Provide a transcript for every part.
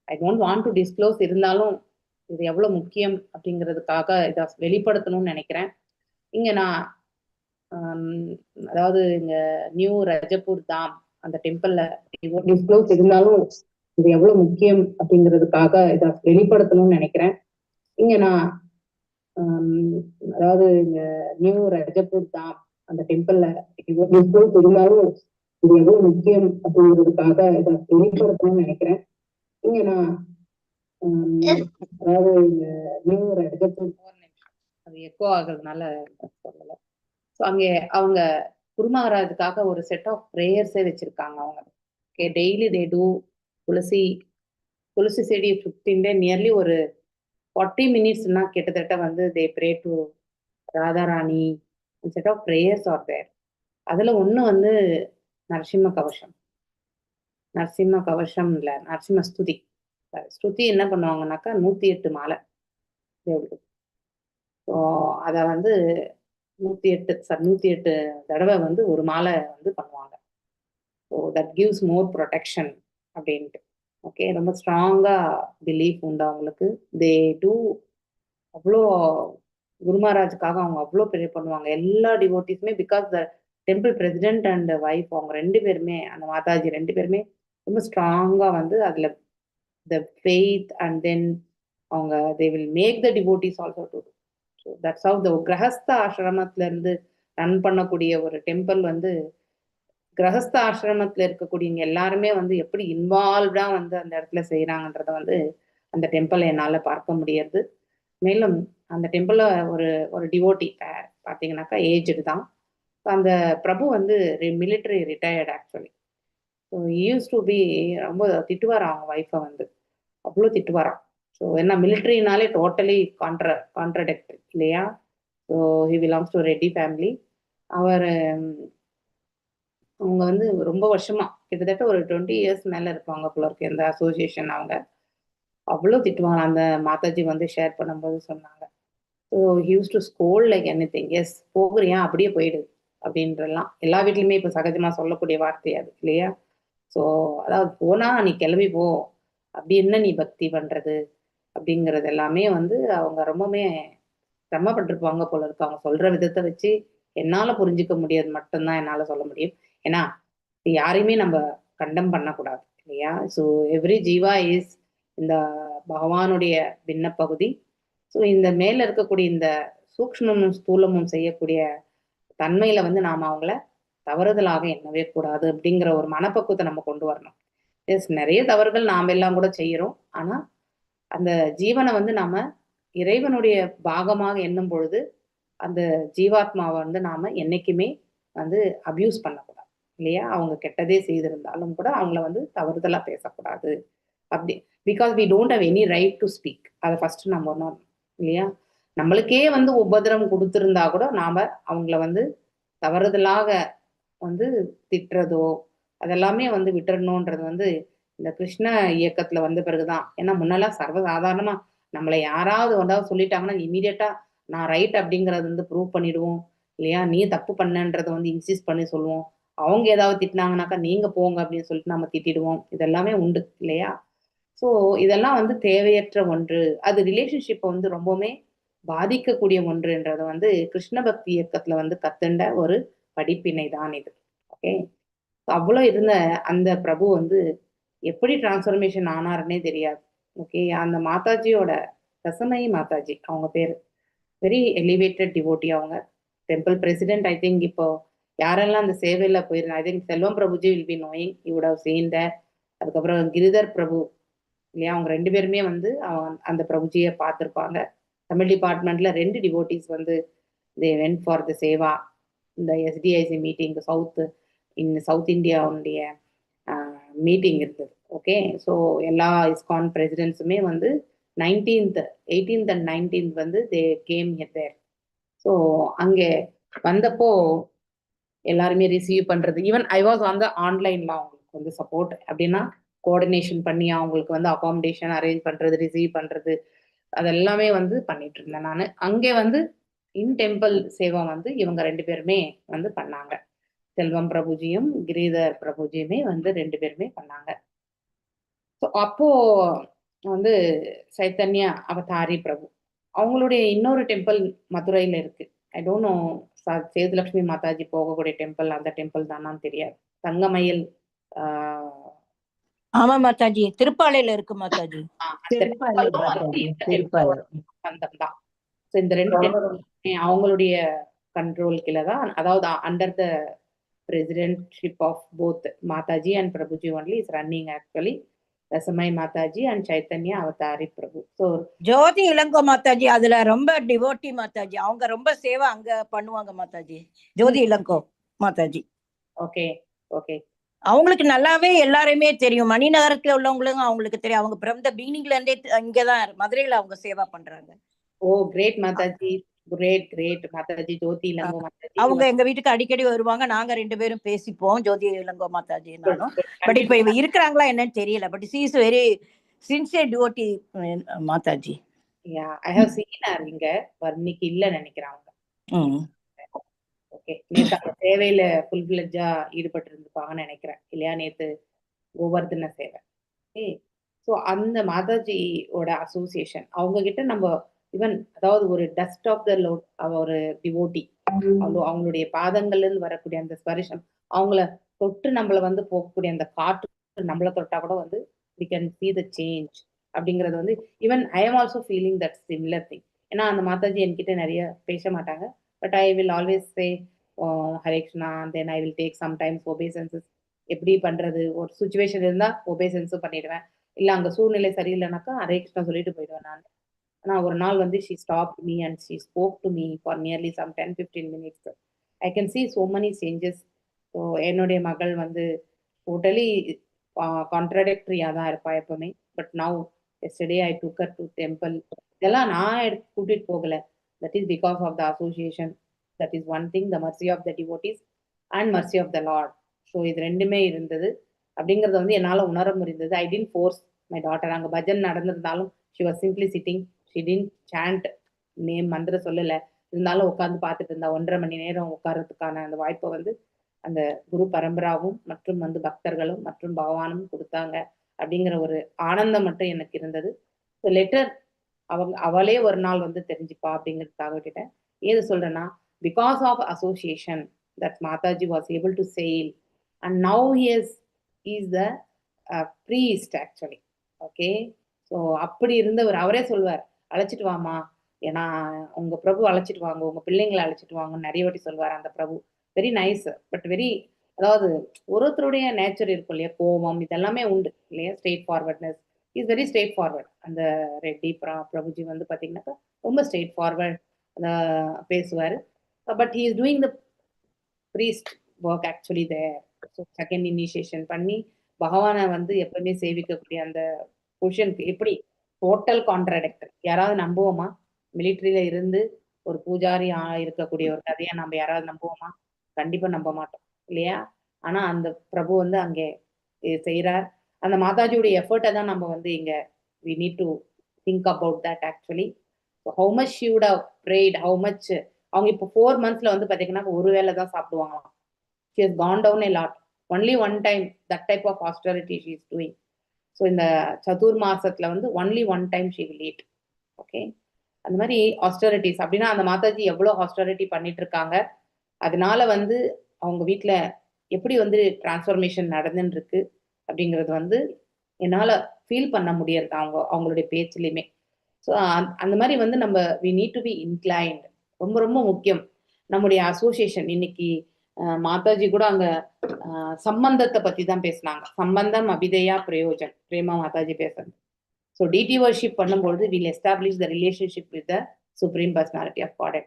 I don't want to disclose, இருந்தாலும் இது எவ்வளவு முக்கியம் அப்படிங்கிறதுக்காக இதை வெளிப்படுத்தணும்னு நினைக்கிறேன். இங்க நான் அதாவது இங்க நியூ ரஜபூர் தாம் அந்த டெம்பிள்ல டிஸ்க்ளோஸ் இருந்தாலும் இது எவ்வளவு முக்கியம் அப்படிங்கிறதுக்காக இதை வெளிப்படுத்தணும்னு நினைக்கிறேன். இங்க நான் அதாவது இங்க நியூ ரஜபூர் தாம் அந்த டெம்பிள்ல டிஸ்க்ளோஸ் இருந்தாலும் இது எவ்வளவு முக்கியம் அப்படிங்கிறதுக்காக இதை வெளிப்படுத்தணும்னு நினைக்கிறேன். இங்க நான் அதாவது இந்த நியூ ரஜபூர் அது எக்கோ ஆகுறதுனால சொல்லல. ஸோ அங்கே அவங்க குரு மகாராஜுக்காக ஒரு செட் ஆஃப் ப்ரேயர்ஸே வச்சிருக்காங்க அவங்க. Okay, daily they do tulsi செடி 15 டே நியர்லி ஒரு 40 மினிட்ஸ்னா கிட்டத்தட்ட வந்து they pray to Radharani. Set of prayers are there. அதுல ஒண்ணு வந்து நரசிம்ம கவசம் இல்ல நரசிம்ம ஸ்துதி. ஸ்ருதி என்ன பண்ணுவாங்கன்னாக்கா 108 மாலை தேவருக்கு. ஸோ அதை வந்து 108 தடவை வந்து ஒரு மாலை வந்து பண்ணுவாங்க. So that gives more protection அப்படின்ட்டு. ஓகே, ரொம்ப ஸ்ட்ராங்கா பிலீஃப் உண்டு அவங்களுக்கு. தே டூ அவ்வளோ குரு மகாராஜுக்காக அவங்க அவ்வளோ ப்ரே பண்ணுவாங்க எல்லா டிவோட்டிஸுமே. Because the temple president and wife அவங்க 2 பேருமே, அந்த மாதாஜி 2 பேருமே ரொம்ப ஸ்ட்ராங்கா வந்து அதுல த ஃபெய்த் அண்ட் தென் அவங்க they will make the devotees also do. So that's how the grihastha ஆசிரமத்துல இருந்து ரன் பண்ணக்கூடிய ஒரு டெம்பிள் வந்து கிரகஸ்த ஆசிரமத்துல இருக்கக்கூடியவங்க எல்லாருமே வந்து எப்படி இன்வால்வ்டா வந்து அந்த இடத்துல செய்யறாங்கன்றத வந்து அந்த டெம்பிள் என்னால பார்க்க முடியாது. மேலும் அந்த டெம்பிள்ல ஒரு டிவோட்டி பார்த்தீங்கன்னாக்கா ஏஜ்டு தான். அந்த பிரபு வந்து military retired actually. So use to be ரொம்ப திட்டுவாராம் அவங்க ஒய்ஃபை வந்து, அவ்வளோ திட்டுவாராம். ஸோ என்ன மிலிட்ரினாலே டோட்டலி கான்ட்ரடிக்ட் இல்லையா. So he belongs to Reddy family. அவங்க வந்து ரொம்ப வருஷமா கிட்டத்தட்ட ஒரு 20 இயர்ஸ் மேல இருப்பாங்க போல இருக்கு இந்த அசோசியேஷன். அவங்க அவ்வளோ திட்டுவாங்க. அந்த மாதாஜி வந்து ஷேர் பண்ணும்போது சொன்னாங்க. So use to scold like anything. Yes, போகிறியா அப்படியே போயிடு அப்படின்றலாம் எல்லா வீட்லையுமே இப்போ சகஜமா சொல்லக்கூடிய வார்த்தை அது இல்லையா. ஸோ அதாவது போனா நீ கிளம்பி போ, அப்படி என்ன நீ பக்தி பண்றது அப்படிங்கிறது எல்லாமே வந்து அவங்க ரொம்பவுமே சிரமப்பட்டிருப்பாங்க போல இருக்கு. அவங்க சொல்ற விதத்தை வச்சு என்னால புரிஞ்சுக்க முடியாது மட்டும்தான் என்னால சொல்ல முடியும். ஏன்னா யாரையுமே நம்ம கண்டம் பண்ணக்கூடாது இல்லையா. ஸோ எவ்ரி ஜீவா இஸ் இந்த பகவானுடைய பின்ன பகுதி. ஸோ இந்த மேல இருக்கக்கூடிய இந்த சூக்ஷ்மமும் ஸ்தூலமும் செய்யக்கூடிய தன்மையில வந்து நாம அவங்கள தவறுதலாக எண்ணவே கூடாது அப்படிங்கிற ஒரு மனப்பக்குவத்தை நம்ம கொண்டு வரணும். எஸ், நிறைய தவறுகள் நாம எல்லாம் கூட செய்யறோம். ஆனா அந்த ஜீவனை வந்து நாம இறைவனுடைய பாகமாக எண்ணும் பொழுது அந்த ஜீவாத்மாவை வந்து நாம என்னைக்குமே வந்து அபியூஸ் பண்ணக்கூடாது இல்லையா. அவங்க கெட்டதே செய்திருந்தாலும் கூட அவங்கள வந்து தவறுதலா பேசக்கூடாது அப்படி. Because we don't have any right to speak. அதை ஃபர்ஸ்ட் நம்ம ஒன்றும் இல்லையா. நம்மளுக்கே வந்து உபதிரம் கொடுத்திருந்தா கூட நாம அவங்கள வந்து தவறுதலாக வந்து திட்டுறதோ அதெல்லாமே வந்து விட்டுறணுன்றது வந்து இந்த கிருஷ்ண இயக்கத்துல வந்த பிறகுதான். ஏன்னா முன்னெல்லாம் சர்வசாதாரணமா நம்மளை யாராவது ஒன்றாவது சொல்லிட்டாங்கன்னா இமீடியட்டா நான் ரைட் அப்படிங்கறது வந்து ப்ரூவ் பண்ணிடுவோம் இல்லையா. நீ தப்பு பண்ணன்றதை வந்து இன்சிஸ்ட் பண்ணி சொல்லுவோம். அவங்க ஏதாவது திட்டினாங்கனாக்கா நீங்க போங்க அப்படின்னு சொல்லிட்டு நம்ம திட்டிடுவோம். இதெல்லாமே உண்டு இல்லையா. ஸோ இதெல்லாம் வந்து தேவையற்ற ஒன்று. அது ரிலேஷன்ஷிப்பை வந்து ரொம்பவுமே பாதிக்கக்கூடிய ஒன்றுன்றது வந்து கிருஷ்ண பக்தி இயக்கத்துல வந்து கத்துண்ட ஒரு படிப்பினை தான் இது. ஓகே, அவ்வளோ இருந்த அந்த பிரபு வந்து எப்படி டிரான்ஸ்ஃபர்மேஷன் ஆனாருன்னே தெரியாது. ஓகே, அந்த மாதாஜியோட ரசமயி மாதாஜி அவங்க பேரு. வெரி எலிவேட்டட் டிவோட்டி அவங்க. Temple president. ஐ திங்க் இப்போ யாரெல்லாம் அந்த சேவையில போயிருந்தா, I think Selvam Prabhuji will be knowing, you would have seen that. அதுக்கப்புறம் கிரிதர் பிரபு இல்லையா, அவங்க 2 பேருமே வந்து அந்த பிரபுஜியை பார்த்துருப்பாங்க. தமிழ் டிபார்ட்மெண்ட்ல 2 டிவோட்டிஸ் வந்து they went for the Seva. இந்த எஸ்டிஐசி மீட்டிங் சவுத் இந்தியாவுடைய மீட்டிங் இருந்தது. ஓகே, ஸோ எல்லா இஸ்கான் பிரசிடென்ட்ஸுமே வந்து 18th and 19th வந்து தே கேம் தேர். ஸோ அங்கே வந்தப்போ எல்லாருமே ரிசீவ் பண்றது, even I was on the ஆன்லைன்ல அவங்களுக்கு வந்து சப்போர்ட் அப்படின்னா கோஆர்டினேஷன் பண்ணி அவங்களுக்கு வந்து அகாமடேஷன் அரேஞ்ச் பண்றது, ரிசீவ் பண்றது, அதெல்லாமே வந்து பண்ணிட்டு இருந்தேன் நான். அங்கே வந்து இன் டெம்பிள் சேவா வந்து இவங்க 2 பேருமே வந்து பண்ணாங்க. செல்வம் பிரபுஜியும் கிரீதர் பிரபுஜியுமே வந்து 2 பேருமே பண்ணாங்க. ஸோ அப்போ வந்து சைத்தன்யா அவதாரி பிரபு. அவங்களுடைய இன்னொரு டெம்பிள் மதுரையில இருக்கு. I don't know Sethulakshmi Mataji போகக்கூடிய டெம்பிள் அந்த டெம்பிள் தானான்னு தெரியாது. தங்கமயில் ஆ ஆமா மாதாஜி, திருப்பாலையில இருக்கு மாதாஜி. அந்த டெம்பிளும் வந்து இந்த டெம்பிளோட சம்பந்தம் தான். ஸோ இந்த 2 டெம்பிளுமே அவங்களுடைய கண்ட்ரோல் கீழ தான். அதாவது under the presidentship of both Mataji and Prabhuji only is running actually. Rasamayi Mataji and Chaitanya Avatari Prabhu. So Jothi Ilango Mataji அதுல ரொம்ப டிவோட்டி மாதாஜி. அவங்க ரொம்ப சேவை அங்க பண்ணுவாங்க மாதாஜி. ஜோதி இளங்கோ மாதாஜி. Okay okay. அவங்களுக்கு நல்லாவே எல்லாருமே தெரியும். மணிநகரத்துல உள்ளவங்களும் அவங்களுக்கு தெரியும். அவங்க ஃப்ரம் த பிகினிங்ல இருந்தே இங்கதான் மதுரையில அவங்க சேவா பண்றாங்க. ஓ கிரேட் மாதாஜி, கிரேட் மாதாஜி, ஜோதி இளங்கோ மாதாஜி. அவங்க எங்க வீட்டுக்கு அடிக்கடி வருவாங்க. நாங்க 2 பேரும் பேசிப்போம், ஜோதி இளங்கோ மாதாஜி நானும். பட் இப்ப இவ இருக்கிறாங்களா என்னன்னு தெரியல. But she is very sincere devotee Mataji. Yeah I have seen her இங்க. இன்னைக்கு இல்ல நினைக்கிறேன் அவங்க. ஓகே. நேத்து அந்த சேவையில ஃபுல் ஃபிளட்ஜா ஈடுபட்டு இருந்திருப்பாங்கன்னு நினைக்கிறேன் இல்லையா? நேத்து கோவர்தன சேவை. ஓகே. ஸோ அந்த மாதாஜியோட அசோசியேஷன் அவங்க கிட்ட நம்ம ஈவன் அதாவது ஒரு டஸ்ட் ஆஃப் த லோட் ஒரு டிவோட்டி அவங்களுடைய பாதங்கள்ல இருந்து வரக்கூடிய அந்த ஸ்பரிசம் அவங்கள தொட்டு நம்மள வந்து போகக்கூடிய அந்த காற்று நம்மள தொட்டா கூட வந்து we can see the change அப்படிங்கிறது வந்து even I am also feeling that similar thing. ஏன்னா அந்த மாதாஜி என்கிட்ட நிறைய பேச மாட்டாங்க. But I will always say Hare Krishna, then I will take sometimes obeisances. எப்படி பண்றது, ஒரு சுச்சுவேஷன் இருந்தா ஒபேசன்ஸும் பண்ணிடுவேன். இல்ல அங்க சூழ்நிலை சரியில்லைனாக்கா ஹரே கிருஷ்ணா சொல்லிட்டு போயிடுவேன் நான். ஆனா ஒரு நாள் வந்து she stopped me and she spoke to me for nearly some 10-15 minutes. I can see so many changes. So என்னுடைய மகள் வந்து டோட்டலி கான்ட்ரடிக்டரியா தான் இருப்பா எப்பவுமே. But now yesterday I took her to temple. இதெல்லாம் நான் எடுத்து கூட்டிட்டு போகல. That is because of the association. That is one thing, the mercy of the devotees and mercy of the lord. So இது ரெண்டுமே இருந்தது அப்படிங்கறத வந்து என்னால உணர முடிந்தது. I didn't force my daughter. அங்க பஜன் நடந்திருந்தாலும் she was simply sitting. she didn't chant name மந்திர சொல்லல. இருந்தாலும் உட்கார்ந்து பார்த்துட்டு இருந்தா. 1.5 மணி நேரம் உட்கார்றதுக்கான அந்த வாய்ப்பை வந்து அந்த குரு பரம்பராவும் மற்றும் வந்து பக்தர்களும் மற்றும் பகவானும் கொடுத்தாங்க அப்படிங்கிற ஒரு ஆனந்தம் மட்டும் எனக்கு இருந்தது. ஸோ லெட்டர் அவளே ஒரு நாள் வந்து தெரிஞ்சுப்பா அப்படிங்கிறதுக்காக விட்டுட்டேன். ஏது சொல்றேன்னா, because of association that Mataji was able to sail and now he is the priest actually. Okay. So அப்படி இருந்தவர் அவரே சொல்வார், அழைச்சிட்டு வாமா, ஏன்னா உங்க பிரபு அழைச்சிட்டு வாங்க, உங்க பிள்ளைங்களை அழைச்சிட்டு வாங்கன்னு நிறைய வாட்டி சொல்வார் அந்த Prabhu. Very nice. But very அதாவது ஒருத்தருடைய நேச்சர் இருக்கும் இல்லையா, கோபம் இதெல்லாமே உண்டு இல்லையா, straightforwardness is very straightforward. அந்த ரெட்டி பிரபுஜி வந்து பார்த்தீங்கன்னாக்கா ரொம்ப ஸ்ட்ரெயிட் ஃபார்வர்ட் பேசுவார். But he is doing the priest work actually there. So second initiation பண்ணி பகவானை வந்து எப்பவுமே சேவிக்கக்கூடிய அந்த பொசிஷனுக்கு எப்படி டோட்டல் கான்ட்ராடிக்ட். யாராவது நம்புவோமா? மிலிட்ரியில இருந்து ஒரு பூஜாரி இருக்கக்கூடிய ஒரு கதையை நம்ம யாராவது நம்புவோமா? கண்டிப்பா நம்ப மாட்டோம் இல்லையா? ஆனா அந்த பிரபு வந்து அங்கே செய்யறார். அந்த மாதாஜியோட எஃபர்ட்டை தான் நம்ம வந்து இங்க we need to think about that actually. So how much she would have prayed, how much அவங்க இப்போ 4 monthsல வந்து பாத்தீங்கன்னா ஒரு வேளை தான் சாப்பிடுவாங்களாம். She has gone down a lot. Only one time that type of austerity she is doing. So இந்த சதுர் மாசத்துல வந்து only one time she will eat. Okay. அந்த மாதிரி ஆஸ்டரிட்டிஸ் அப்படின்னா அந்த மாதாஜி எவ்வளோ ஆஸ்டரிட்டி பண்ணிட்டு இருக்காங்க. அதனால வந்து அவங்க வீட்டில் எப்படி வந்து டிரான்ஸ்ஃபர்மேஷன் நடந்துன்னு இருக்கு அப்படிங்கிறது வந்து என்னால் ஃபீல் பண்ண முடியாது அவங்களுடைய பேச்சுலையுமே. ஸோ அந்த மாதிரி வந்து நம்ம we need to be inclined. ரொம்ப ரொம்ப முக்கியம் நம்முடைய அசோசியேஷன். இன்னைக்கு மாதாஜி கூட அங்க சம்பந்தத்தை பத்தி தான் பேசினாங்க. சம்பந்தம் அபிதயா பிரயோஜன், பிரேமா மாதாஜி பேசுறது. ஸோ டிடி வர்ஷிப் பண்ணும்போது will establish the relationship with the supreme personality of God.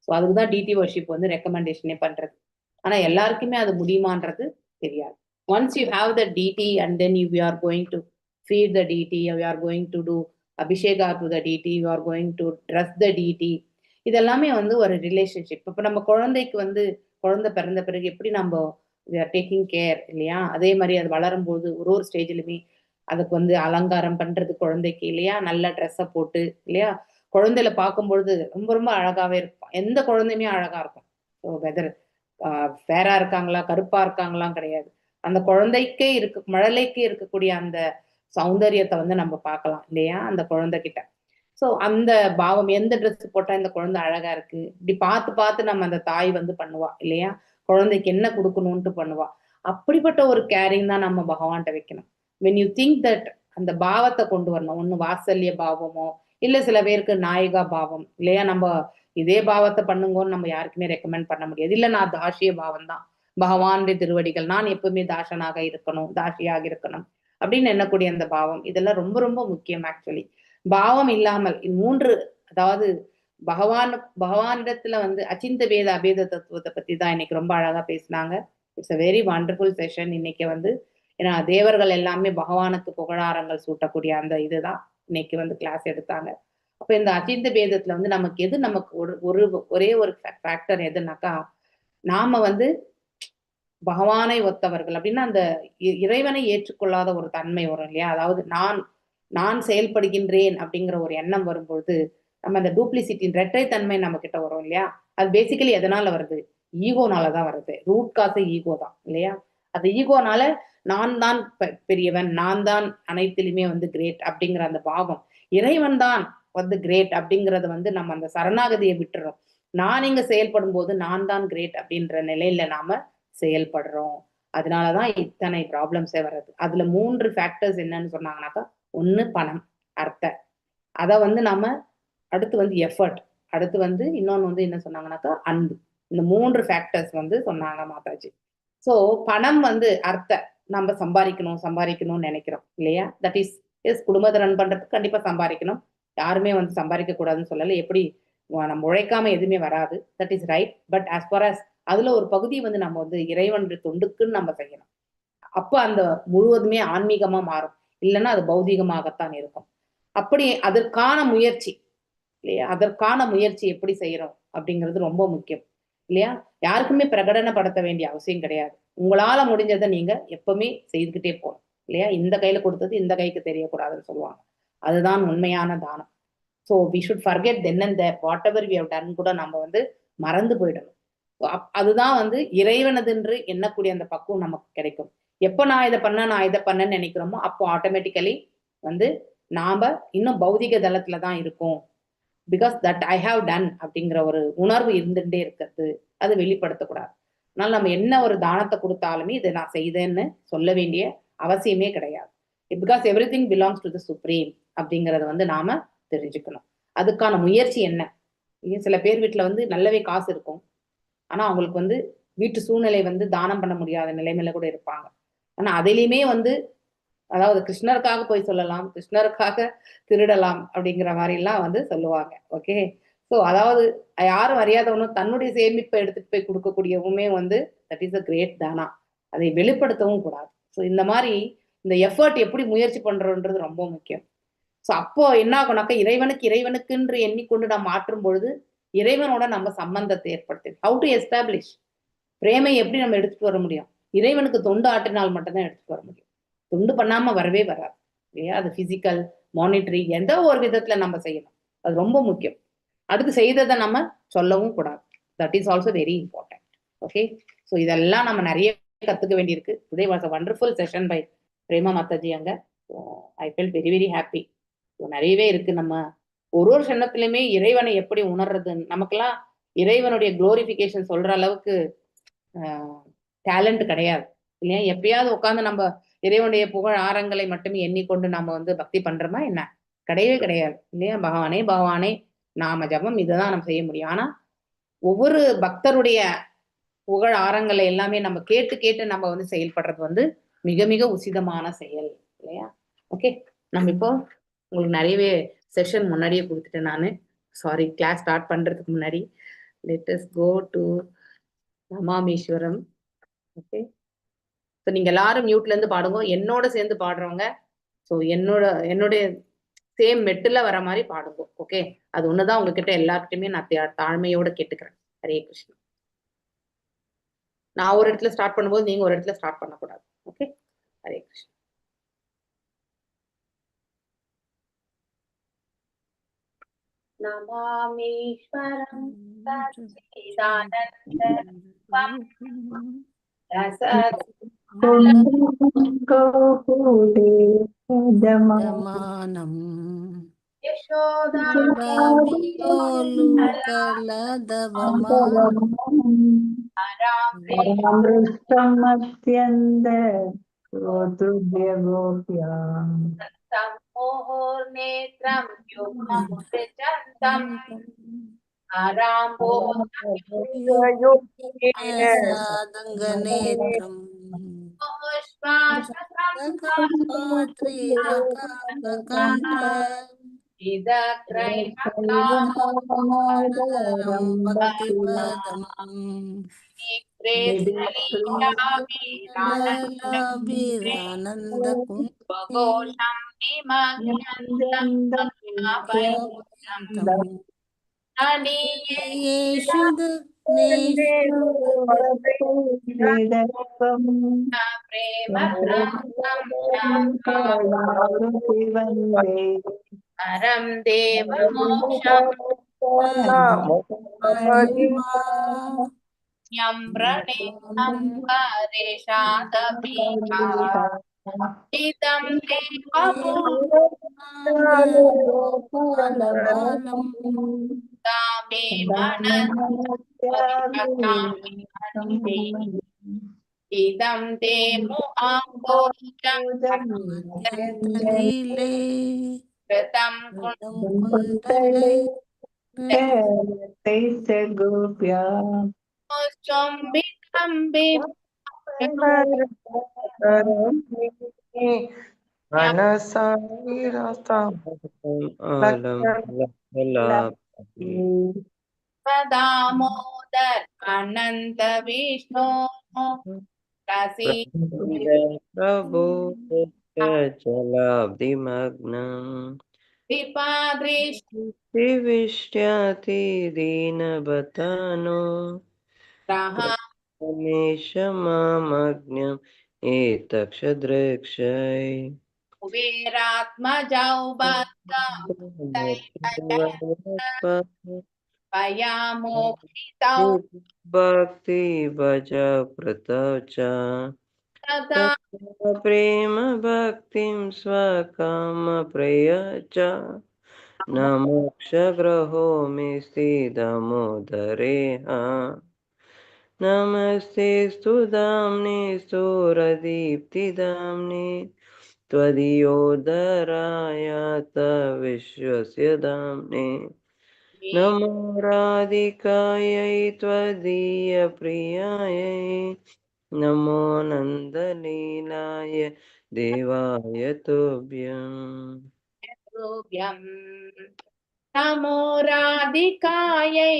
So அதுக்கு தான் டிடி வர்ஷிப் வந்து ரெக்கமெண்டேஷனே பண்றது. ஆனா எல்லாருக்குமே அது முடியுமான்றது தெரியாது. Once you have the deity and then you are going to feed the deity, you are going to do abhisheka to the deity, you are going to dress the deity. இதெல்லாமே வந்து ஒரு ரிலேஷன்ஷிப். இப்போ நம்ம குழந்தைக்கு வந்து குழந்தை பிறந்த பிறகு எப்படி நம்ம டேக்கிங் கேர் இல்லையா, அதே மாதிரி அது வளரும்போது ஒரு ஸ்டேஜ்லையுமே அதுக்கு வந்து அலங்காரம் பண்றது குழந்தைக்கு இல்லையா, நல்ல ட்ரெஸ்ஸை போட்டு இல்லையா, குழந்தையில பார்க்கும்பொழுது ரொம்ப ரொம்ப அழகாவே இருக்கும். எந்த குழந்தையுமே அழகா இருக்கும். ஸோ வெதர் ஃபேரா இருக்காங்களா கருப்பா இருக்காங்களாம் கிடையாது. அந்த குழந்தைக்கே மழலைக்கே இருக்கக்கூடிய அந்த சௌந்தரியத்தை வந்து நம்ம பார்க்கலாம் இல்லையா அந்த குழந்தைகிட்ட. ஸோ அந்த பாவம், எந்த ட்ரெஸ் போட்டா இந்த குழந்தை அழகா இருக்கு, இப்படி பார்த்து பார்த்து நம்ம அந்த தாய் வந்து பண்ணுவா இல்லையா, குழந்தைக்கு என்ன கொடுக்கணும்ட்டு பண்ணுவா. அப்படிப்பட்ட ஒரு கேரிங் தான் நம்ம பகவான்கிட்ட வைக்கணும். வென் யூ திங்க் தட் அந்த பாவத்தை கொண்டு வரணும். ஒண்ணு வாத்சல்ய பாவமோ, இல்ல சில பேருக்கு நாயகா பாவம் இல்லையா, நம்ம இதே பாவத்தை பண்ணுங்கன்னு நம்ம யாருக்குமே ரெக்கமெண்ட் பண்ண முடியாது. இல்ல நான் தாசிய பாவம் தான், பகவானுடைய திருவடிகள், நான் எப்பவுமே தாசனாக இருக்கணும், தாசியாக இருக்கணும் அப்படின்னு எண்ணக்கூடிய அந்த பாவம், இதெல்லாம் ரொம்ப ரொம்ப முக்கியம் ஆக்சுவலி. பாவம் இல்லாமல் மூன்று, அதாவது பகவானிடத்துல வந்து அச்சிந்த பேத அபேத தத்துவத்தை பத்தி தான் இன்னைக்கு ரொம்ப அழகா பேசினாங்க. It's a very wonderful session இன்னைக்கு வந்து. ஏன்னா தேவர்கள் எல்லாமே பகவானுக்கு புகழாரங்கள் சூட்டக்கூடிய அந்த இதுதான் இன்னைக்கு வந்து கிளாஸ் எடுத்தாங்க. அப்ப இந்த அச்சிந்த பேதத்துல வந்து நமக்கு எது, நமக்கு ஒரே ஒரு ஃபேக்டர் எதுனாக்கா, நாம வந்து பகவானை ஒத்தவர்கள் அப்படின்னா அந்த இறைவனை ஏற்றுக்கொள்ளாத ஒரு தன்மை வரும் இல்லையா, அதாவது நான் செயல்படுகின்றேன் அப்படிங்கிற ஒரு எண்ணம் வரும்பொழுது நம்ம அந்த டூப்ளிசிட்டி இரட்டை தன்மை நம்ம கிட்ட வரும் இல்லையா. அது பேசிக்கலி எதனால வருது, ஈகோனாலதான் வருது. ரூட் காசு ஈகோ தான் இல்லையா. அது ஈகோனால நான் தான் பெரியவன், நான் தான் அனைத்திலுமே வந்து கிரேட் அப்படிங்கிற அந்த பாவம், இறைவன் தான் வந்து கிரேட் அப்படிங்கறத வந்து நம்ம அந்த சரணாகதியை விட்டுறோம். நான் இங்க செயல்படும் போது நான் தான் கிரேட் அப்படின்ற நிலையில நாம செயல்படுறோம். அதனாலதான் இத்தனை ப்ராப்ளம்ஸே வர்றது. அதுல 3 ஃபேக்டர்ஸ் என்னன்னு சொன்னாங்கன்னாக்கா, ஒண்ணு பணம், அர்த்த, அத வந்து நாம அடுத்து வந்து எஃபர்ட், அடுத்து வந்து இன்னொன்னு வந்து என்ன சொன்னாங்கன்னாக்கா அன்பு. இந்த 3 ஃபேக்டர்ஸ் வந்து சொன்னாங்க மாதாஜி. சோ பணம் வந்து அர்த்த, நம்ம சம்பாதிக்கணும்னு நினைக்கிறோம் இல்லையா. தட் இஸ் எஸ், குடும்பத்தை ரன் பண்றதுக்கு கண்டிப்பா சம்பாதிக்கணும். யாருமே வந்து சம்பாதிக்க கூடாதுன்னு சொல்லல. எப்படி நம்ம உழைக்காம எதுவுமே வராது, that is right. But as for us அதுல ஒரு பகுதி வந்து நம்ம வந்து இறைவன் தொண்டுக்குன்னு நம்ம செய்யணும். அப்ப அந்த முழுவதுமே ஆன்மீகமா மாறும். இல்லைன்னா அது பௌதிகமாகத்தான் இருக்கும். அப்படி அதற்கான முயற்சி இல்லையா, அதற்கான முயற்சி எப்படி செய்யறோம் அப்படிங்கிறது ரொம்ப முக்கியம் இல்லையா. யாருக்குமே பிரகடனப்படுத்த வேண்டிய அவசியம் கிடையாது. உங்களால முடிஞ்சதை நீங்க எப்பவுமே செய்துகிட்டே போகணும் இல்லையா. இந்த கையில கொடுத்தது இந்த கைக்கு தெரியக்கூடாதுன்னு சொல்லுவாங்க. அதுதான் உண்மையான தானம். So we should forget then and there whatever we have done கூட நம்ம வந்து மறந்து போயிடணும். அதுதான் வந்து இறைவனதுன்று எண்ணக்கூடிய அந்த பக்குவம் நமக்கு கிடைக்கும். எப்ப நான் இதை பண்ணேன்னு நினைக்கிறோமோ அப்போ ஆட்டோமேட்டிக்கலி வந்து நாம இன்னும் பௌதிக தளத்துல தான் இருக்கும். Because that I have done அப்படிங்கிற ஒரு உணர்வு இருந்துட்டே இருக்கிறது, அது வெளிப்படுத்தக்கூடாது. அதனால நம்ம என்ன ஒரு தானத்தை கொடுத்தாலுமே இதை நான் செய்தேன்னு சொல்ல வேண்டிய அவசியமே கிடையாது. Because every thing belongs to the supreme அப்படிங்கறத வந்து நாம தெரிஞ்சுக்கணும். அதுக்கான முயற்சி என்ன. சில பேர் வீட்டுல வந்து நல்லவே காசு இருக்கும், ஆனா அவங்களுக்கு வந்து வீட்டு சூழ்நிலை வந்து தானம் பண்ண முடியாத நிலைமையில கூட இருப்பாங்க. ஆனா அதிலையுமே வந்து, அதாவது கிருஷ்ணருக்காக போய் சொல்லலாம், கிருஷ்ணருக்காக திருடலாம் அப்படிங்கிற மாதிரி எல்லாம் வந்து சொல்லுவாங்க. ஓகே. ஸோ அதாவது யாரும் அறியாதவனும் தன்னுடைய சேமிப்பை எடுத்துட்டு போய் கொடுக்கக்கூடியவுமே வந்து தட் இஸ் அ கிரேட் தானா. அதை வெளிப்படுத்தவும் கூடாது. ஸோ இந்த மாதிரி இந்த எஃபர்ட் எப்படி முயற்சி பண்றோன்றது ரொம்ப முக்கியம். ஸோ அப்போ என்ன ஆகும்னாக்கா, இறைவனுக்குன்று எண்ணிக்கொண்டு நாம் மாற்றும் பொழுது இறைவனோட நம்ம சம்பந்தத்தை ஏற்படுத்தி ஹவு டு எஸ்டாப்ளிஷ் பிரேமை எப்படி நம்ம எடுத்துட்டு வர முடியும். இறைவனுக்கு தொண்டு ஆற்றினால் மட்டும்தான் எடுத்துட்டு வர முடியும். தொண்டு பண்ணாம வரவே வராது இல்லையா. அது பிசிக்கல், மானிட்டரி, எந்த ஒரு விதத்துல நம்ம செய்யணும், அது ரொம்ப முக்கியம். அடுத்து செய்ததை நம்ம சொல்லவும் கூடாது. That is also very important. Okay. So இதெல்லாம் நம்ம நிறைய கத்துக்க வேண்டியிருக்கு. Today was a wonderful session by Prema Mataji அங்க. I felt very very happy. நிறையவே இருக்கு. நம்ம ஒரு க்ஷணத்திலுமே இறைவனை எப்படி உணர்றது, நமக்கெல்லாம் இறைவனுடைய குளோரிபிகேஷன் சொல்ற அளவுக்கு டேலண்ட் கிடையாது இல்லையா. எப்பயாவது உட்காந்து நம்ம இறைவனுடைய புகழ் ஆரங்களை மட்டுமே எண்ணிக்கொண்டு நம்ம வந்து பக்தி பண்றோமா என்ன, கிடையவே கிடையாது இல்லையா. பகவானே பகவானே நாம ஜபம் இதுதான் நம்ம செய்ய முடியும். ஆனா ஒவ்வொரு பக்தருடைய புகழ் ஆரங்களை எல்லாமே நம்ம கேட்டு கேட்டு நம்ம வந்து செயல்படுறது வந்து மிக மிக உசிதமான செயல் இல்லையா. ஓகே. நம்ம இப்போ உங்களுக்கு நிறையவே செஷன் முன்னாடியே கொடுத்துட்டேன் நானு. சாரி, கிளாஸ் ஸ்டார்ட் பண்றதுக்கு முன்னாடி. Let us go to Namameeswaram. Okay. So நீங்க எல்லாரும் மியூட்ல இருந்து பாடுங்க, என்னோட சேர்ந்து பாடுறவங்க ஸோ என்னுடைய சேம் மெட்டுல வர மாதிரி பாடுங்க. ஓகே. அது ஒண்ணுதான் உங்ககிட்ட எல்லார்கிட்டயுமே நான் தாழ்மையோட கேட்டுக்கிறேன். ஹரே கிருஷ்ணா. நான் ஒரு இடத்துல ஸ்டார்ட் பண்ணும்போது நீங்க ஒரு இடத்துல ஸ்டார்ட் பண்ணக்கூடாது. ஓகே. ஹரே கிருஷ்ணா. நமாமீஸ்வரம் சச்சிதானந்த జమానం యశోదా వియోలు కలదవమానం రామ్ రామృష్టమత్యంద సంమోహోర్నేత్రం యుగ్మముపృచంతం సాదంగనేత్రం పాత్రీరకాకంఠ భక్తిపదం ఆనంద యేషు హరం దేవ మోక్షం ఇదం దేవమో కామే మనస్మి ఇదం దేము ఆంబోజం కృతం కుండలే గోప్యా కుంభంబి దామోదర్ అనంత విష్ణు కాశీ ప్రభు జలాబ్దిమగ్నం విపాదృష్టి విష్ట్యాతి దీనబతానో రమేశమామగ్నం ఏతక్షదృక్షై కుబేరాత్మజౌ భయామోక్షితౌ భక్తి భజ ప్రతచ ప్రేమ భక్తిం స్వకామ ప్రయచ నమోక్ష గ్రహో మిస్తి దామోదరేహ నమస్తే స్తుదామ్నే स्तोरदीप्तिदाम्ने त्वदीयोदरायात विश्वस्य दाम्ने नमो राधिकायै त्वदीयप्रियायै नमो नन्दलीलाय देवाय तुभ्यम् నమో రాధికాయై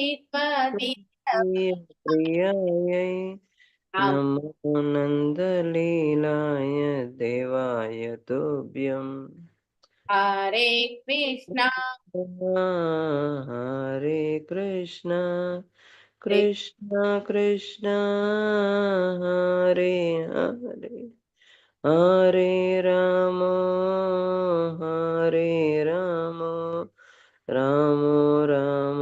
प्रियायै नमो नन्दलीलाय देवाय तुभ्यम् హరే కృష్ణ हरे कृष्ण कृष्ण कृष्ण हरे हरे हरे राम हरे राम राम राम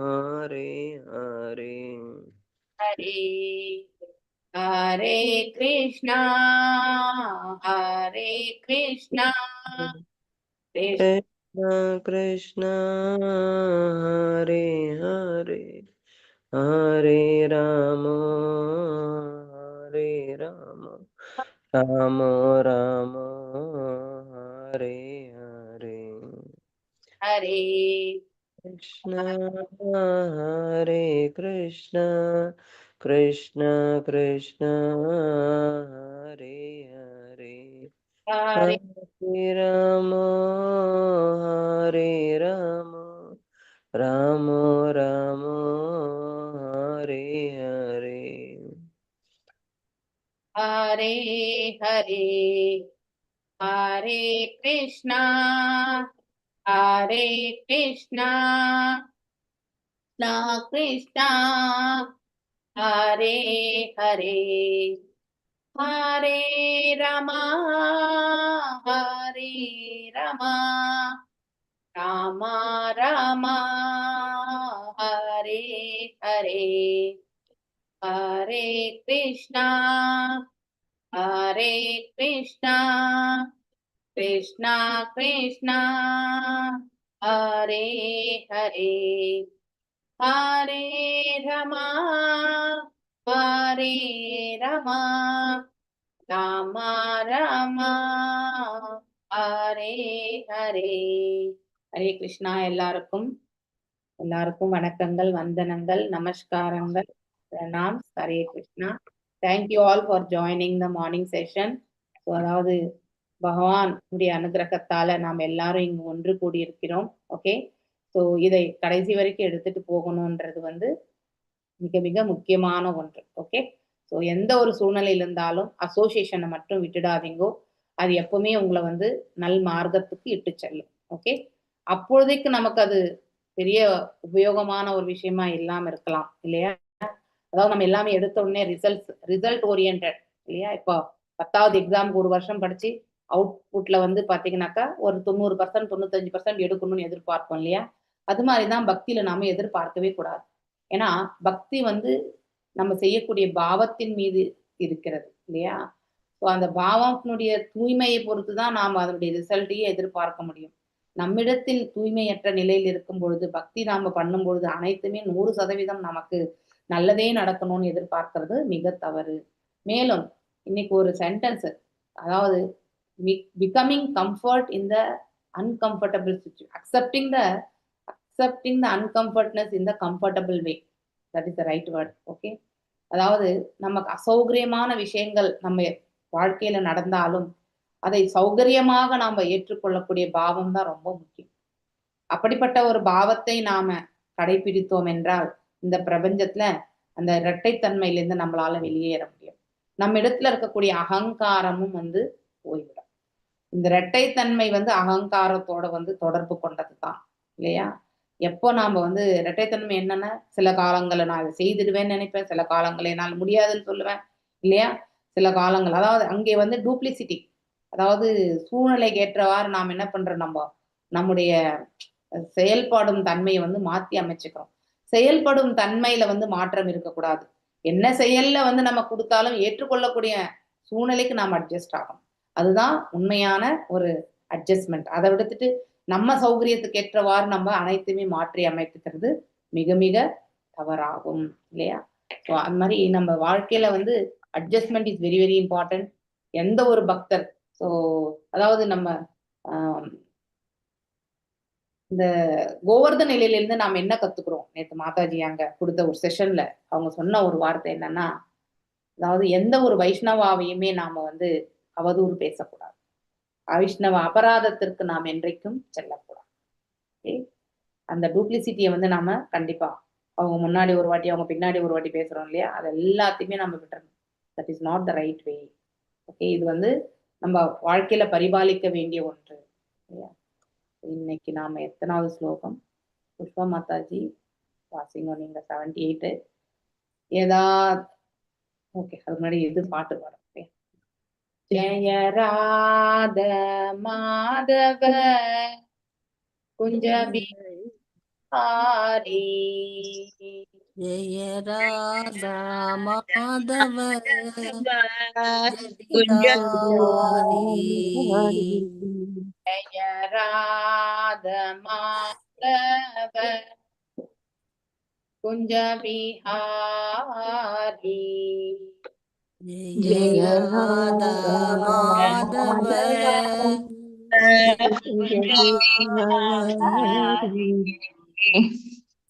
हरे हरे హరే హరే కృష్ణ హరే కృష్ణ कृष्ण कृष्ण हरे हरे हरे राम हरे राम राम राम हरे हरे హరే कृष्ण हरे कृष्ण कृष्ण कृष्ण हरे हरे హరే हरे राम हरे Ram Ram Ram Hare Hare Hare Hare Hare Krishna Hare Krishna Krishna Hare Hare Hare Rama Hare Rama Rama Rama Hare Hare Hare Krishna, Hare Krishna, Krishna Krishna, Hare Hare, Hare Rama, Hare Rama, Rama Rama, Hare Hare. Hare Krishna. எல்லாருக்கும் வணக்கங்கள், வந்தனங்கள், நமஸ்காரங்கள், Pranam. Hare Krishna. Thank you all for joining the morning session. So அதாவது பகவான் உடைய அனுகிரகத்தால நாம் எல்லாரும் இங்கு ஒன்று கூடியிருக்கிறோம். ஓகே, ஸோ இதை கடைசி வரைக்கும் எடுத்துட்டு போகணுன்றது வந்து மிக மிக முக்கியமான ஒன்று. ஓகே, ஸோ எந்த ஒரு சூழ்நிலையில் இருந்தாலும் அசோசியேஷனை மட்டும் விட்டுடாதீங்கோ. அது எப்பவுமே உங்களை வந்து நல் மார்க்கத்துக்கு இட்டு செல்லும். ஓகே, அப்பொழுதைக்கு நமக்கு அது பெரிய உபயோகமான ஒரு விஷயமா இல்லாம இருக்கலாம் இல்லையா? அதாவது நம்ம எல்லாமே எடுத்த உடனே ரிசல்ட் ஓரியன்ட் இல்லையா? இப்போ 10வது எக்ஸாமுக்கு ஒரு வருஷம் படிச்சு அவுட்புட்ல வந்து பாத்தீங்கன்னாக்கா ஒரு 90% 95% எடுக்கணும்னு எதிர்பார்ப்போம் இல்லையா? அது மாதிரிதான் பக்தியில நாம எதிர்பார்க்கவே கூடாது. ஏன்னா பக்தி வந்து நம்ம செய்யக்கூடிய பாவத்தின் மீது இருக்கிறது இல்லையா? ஸோ அந்த பாவத்தினுடைய தூய்மையை பொறுத்துதான் நாம் அதனுடைய ரிசல்ட்டையே எதிர்பார்க்க முடியும். நம்மிடத்தில் தூய்மையற்ற நிலையில் இருக்கும் பொழுது பக்தி நாம பண்ணும் பொழுது அனைத்துமே 100% நமக்கு நல்லதே நடக்கணும்னு எதிர்பார்க்கிறது மிக தவறு. மேலும் இன்னைக்கு ஒரு சென்டென்ஸ், அதாவது becoming comfort in the uncomfortable situation, accepting the uncomfortableness in the comfortable way, that is the right word. Okay, அதாவது நமக்கு அசௌகரியமான விஷயங்கள் நம்ம வாழ்க்கையில நடந்தாலும் அதை சௌகரியமாக நாம ஏற்றுக்கொள்ளக்கூடிய பாவம் தான் ரொம்ப முக்கியம். அப்படிப்பட்ட ஒரு பாவத்தை நாம கடைபிடித்தோம் என்றால் இந்த பிரபஞ்சத்துல அந்த இரட்டைத்தன்மையிலிருந்து நம்மளால வெளியேற முடியும். நம்ம இடத்துல இருக்கக்கூடிய அகங்காரமும் வந்து போய்விடும். இந்த இரட்டைத்தன்மை வந்து அகங்காரத்தோட வந்து தொடர்பு கொண்டது தான் இல்லையா? எப்போ நாம வந்து இரட்டைத்தன்மை என்னன்னா, சில காலங்களை நான் இதை செய்திடுவேன்னு நினைப்பேன், சில காலங்களை என்னால் முடியாதுன்னு சொல்லுவேன் இல்லையா? சில காலங்கள் அதாவது அங்கே வந்து டூப்ளிசிட்டி, அதாவது சூழ்நிலைக்கு ஏற்றவாறு நாம் என்ன பண்றோம், நம்முடைய செயல்படும் தன்மையை வந்து மாத்தி அமைச்சுக்கிறோம். செயல்படும் தன்மையில வந்து மாற்றம் இருக்கக்கூடாது. என்ன செயல்ல வந்து நம்ம கொடுத்தாலும் ஏற்றுக்கொள்ளக்கூடிய சூழ்நிலைக்கு நாம் அட்ஜஸ்ட் ஆகணும். அதுதான் உண்மையான ஒரு அட்ஜஸ்ட்மெண்ட். அதை விடுத்துட்டு நம்ம சௌகரியத்துக்கு ஏற்றவாறு நம்ம அனைத்துமே மாற்றி அமைத்துக்கிறது மிக மிக தவறாகும் இல்லையா? ஸோ அந்த மாதிரி நம்ம வாழ்க்கையில வந்து adjustment is very very important. எந்த ஒரு பக்தர், ஸோ அதாவது நம்ம இந்த கோவர்தன நிலையிலிருந்து நாம் என்ன கத்துக்கிறோம்? நேற்று மாதாஜி அங்க கொடுத்த ஒரு செஷன்ல அவங்க சொன்ன ஒரு வார்த்தை என்னன்னா, அதாவது எந்த ஒரு வைஷ்ணவாவையுமே நாம வந்து அவதூறு பேசக்கூடாது, வைஷ்ணவ அபராதத்திற்கு நாம் என்றைக்கும் செல்லக்கூடாது. அந்த டூப்ளிசிட்டியை வந்து நாம கண்டிப்பா அவங்க முன்னாடி ஒரு வாட்டி அவங்க பின்னாடி ஒரு வாட்டி பேசுறோம் இல்லையா? அது எல்லாத்தையுமே நம்ம விட்டுறணும். That is not the right way. Okay, இது வந்து நம்ம வாழ்க்கையில பரிபாலிக்க வேண்டிய ஒன்று இல்லையா? இன்னைக்கு நாம எத்தனாவது ஸ்லோகம்? புஷ்பா மாதாஜி வாசிங்க நீங்க. 78. ஏதா ஓகே, அதுக்கு முன்னாடி எது பாட்டு வரும்? ஜெய ராத மாதவ குஞ்ச பிஹாரி, ஜெய ராதா மாதவ ஜெய ராத மாதவ குஞ்ச பிஹாரி, ஜெய ராதா மாதவ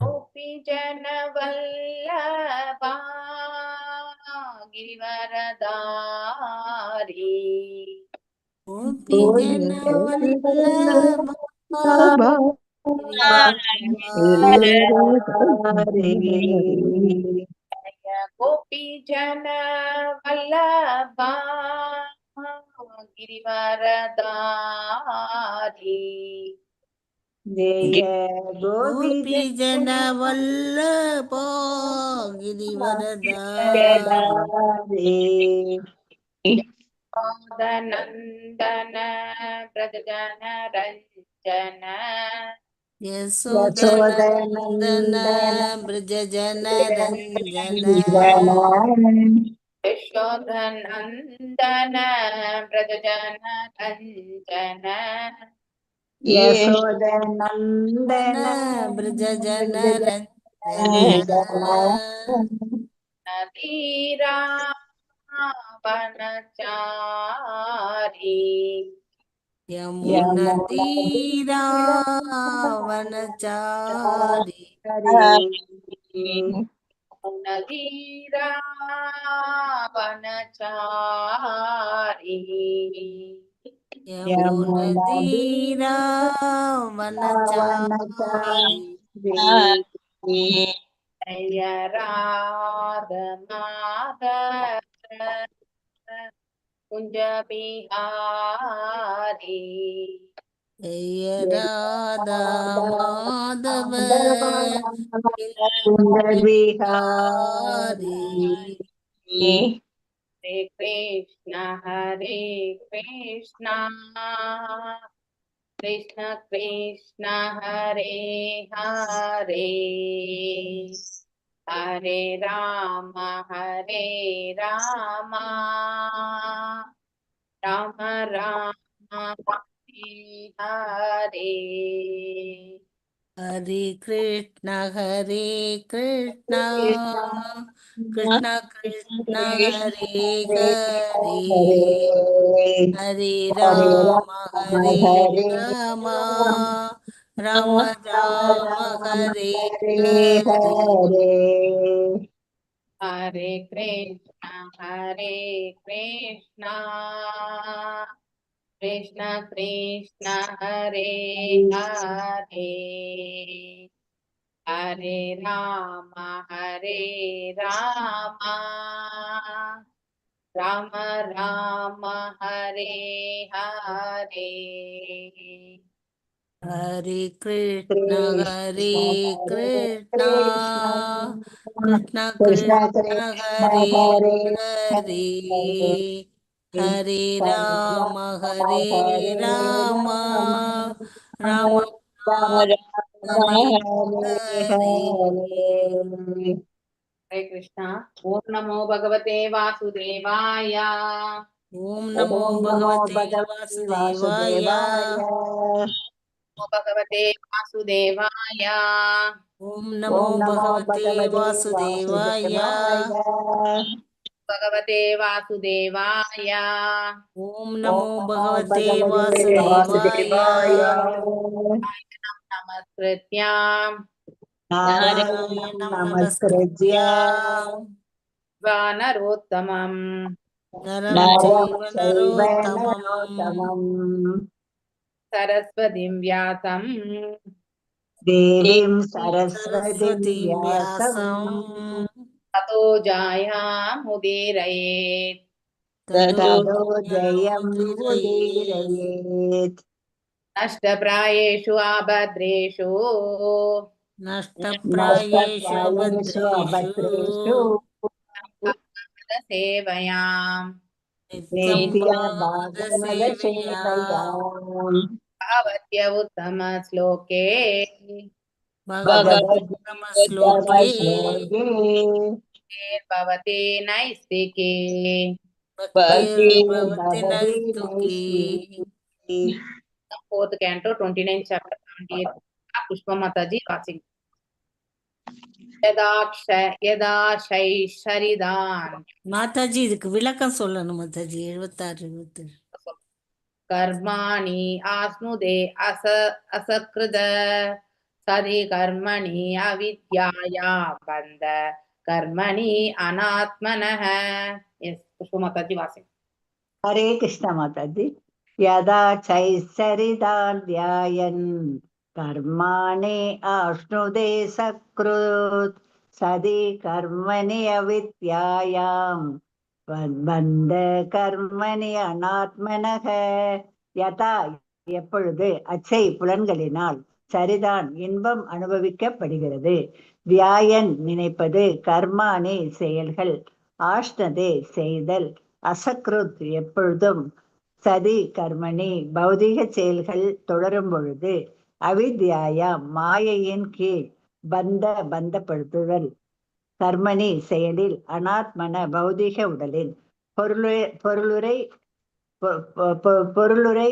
கோபி ஜன வல்லபா கிரிவரதாரி, கோபி ஜன வல்லபா கோபி ஜன வல்லபா கிரிவரதாரி, கோபி ஜன வல்லபா கிரிவரதாரி, நந்தன பிரஜன ரஞ்சன யசோதநந்தன பிரஜ ஜனரஞ்சன यशोधनन्दन व्रजजन रञ्जन யசோதநந்தன பிரஜ ஜனரஞ்சன नदीरावनचारी யமுனதீராவனச்சாரி नदीरावनचारी யமுனதீராவனச்சாரி जय राधा माधव कुंज बिहारी ஜெய ராதா மாதவ குந்தவிஹாரி हरे कृष्णा कृष्ण कृष्ण हरे हरे हरे राम राम राम हरे हरे ஹரே கிருஷ்ண கிருஷ்ண கிருஷ்ண ஹரே ஹரே ஹரே ராம ராம ராம ராம ஹரே ஹரே हरे कृष्ण कृष्ण कृष्ण हरे हरे हरे राम राम राम हरे हरे ஹரே கிருஷ்ண கிருஷ்ண கிருஷ்ண ஹரே ஹரே ஹரே ராம ராம ராம ஹரே ஹரே हरे कृष्णा ओम नमो भगवते वासुदेवाय ஓம் நமோ பகவதே வாசுதேவாய नमो भगवते वासुदेवाय ஓம் நமோ பகவதே வாசுதேவாய भगवते वासुदेवाय ஓம் நமோ பகவதே வாசுதேவாய नमस्कृत्यां நாராயணம் நமஸ்கிருத்ய वानरोत्तमं நரம் சைவ நரோத்தமம் सरस्वतीं व्यासं தேவீம் சரஸ்வதிம் வியாசம் ततो जायामुदीरयेत् ததோ ததோ ஜெயம் ஜெயமுதிரயே உதீரயேத் नष्टप्रायेषु आभद्रेषु நஷ்டப்ராயேஷு நஷ்டப்ராயேஷு அபத்ரேஷு सेवयाम् நித்யம் நித்ய பாத பாகவத சேவையா சேவையாம் भगवत्य उत्तमश्लोके பகவத்கம ஸ்லோகே ஸ்லோகே भवते नैस्तिके பக்திர்பவதி பவதி நஸ்துகி நைஸ்தி fourth canto 29th chapter 78 Pushpa Mataji watching यदा शैशरिदान மாதாஜி இதுக்கு விளக்கம் சொல்லணும் மாதாஜி 76 77 कर्माणि आस्नुदे असकृद सदि कर्मणि अविद्याया बंध कर्मणि अनात्मनः yes Pushpa Mataji watching Hare Krishna Mataji யதா சைசரிதான் தியாயன் கர்மாணி ஆஷ்ணுதே சக்ருத் சதி கர்மணி அவித்யாயாம் பந்த கர்மணி அனாத்மனக யதா எப்பொழுது அச்சை புலன்களினால் சரிதான் இன்பம் அனுபவிக்கப்படுகிறது தியாயன் நினைப்பது கர்மானி செயல்கள் ஆஷ்ணதே செய்தல் அசக்ருத் எப்பொழுதும் சதி கர்மணி பௌதிக செயல்கள் தொடரும் பொழுது அவித்யாயா மாயையின் கீழ் பந்தப்படுத்துதல், கர்மணி செயலில், அனாத்மன பௌதிக உடலின், பொருளுரை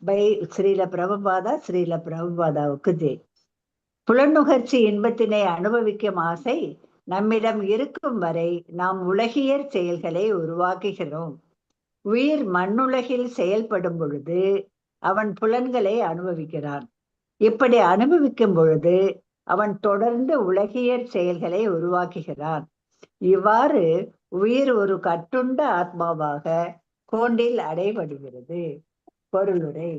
பை ஸ்ரீல பிரபுபாதாவுக்கு ஜெய். புலனுகர்ச்சி இன்பத்தினை அனுபவிக்கும் ஆசை நம்மிடம் இருக்கும் வரை நாம் உலகியற் செயல்களை உருவாக்குகிறோம். உயிர் மண்ணுலகில் செயல்படும் பொழுது அவன் புலன்களை அனுபவிக்கிறான். இப்படி அனுபவிக்கும் பொழுது அவன் தொடர்ந்து உலகியற் செயல்களை உருவாக்குகிறான். இவ்வாறு உயிர் ஒரு கட்டுண்ட ஆத்மாவாக கோண்டில் அடைபடுகிறது. பொருளுரை: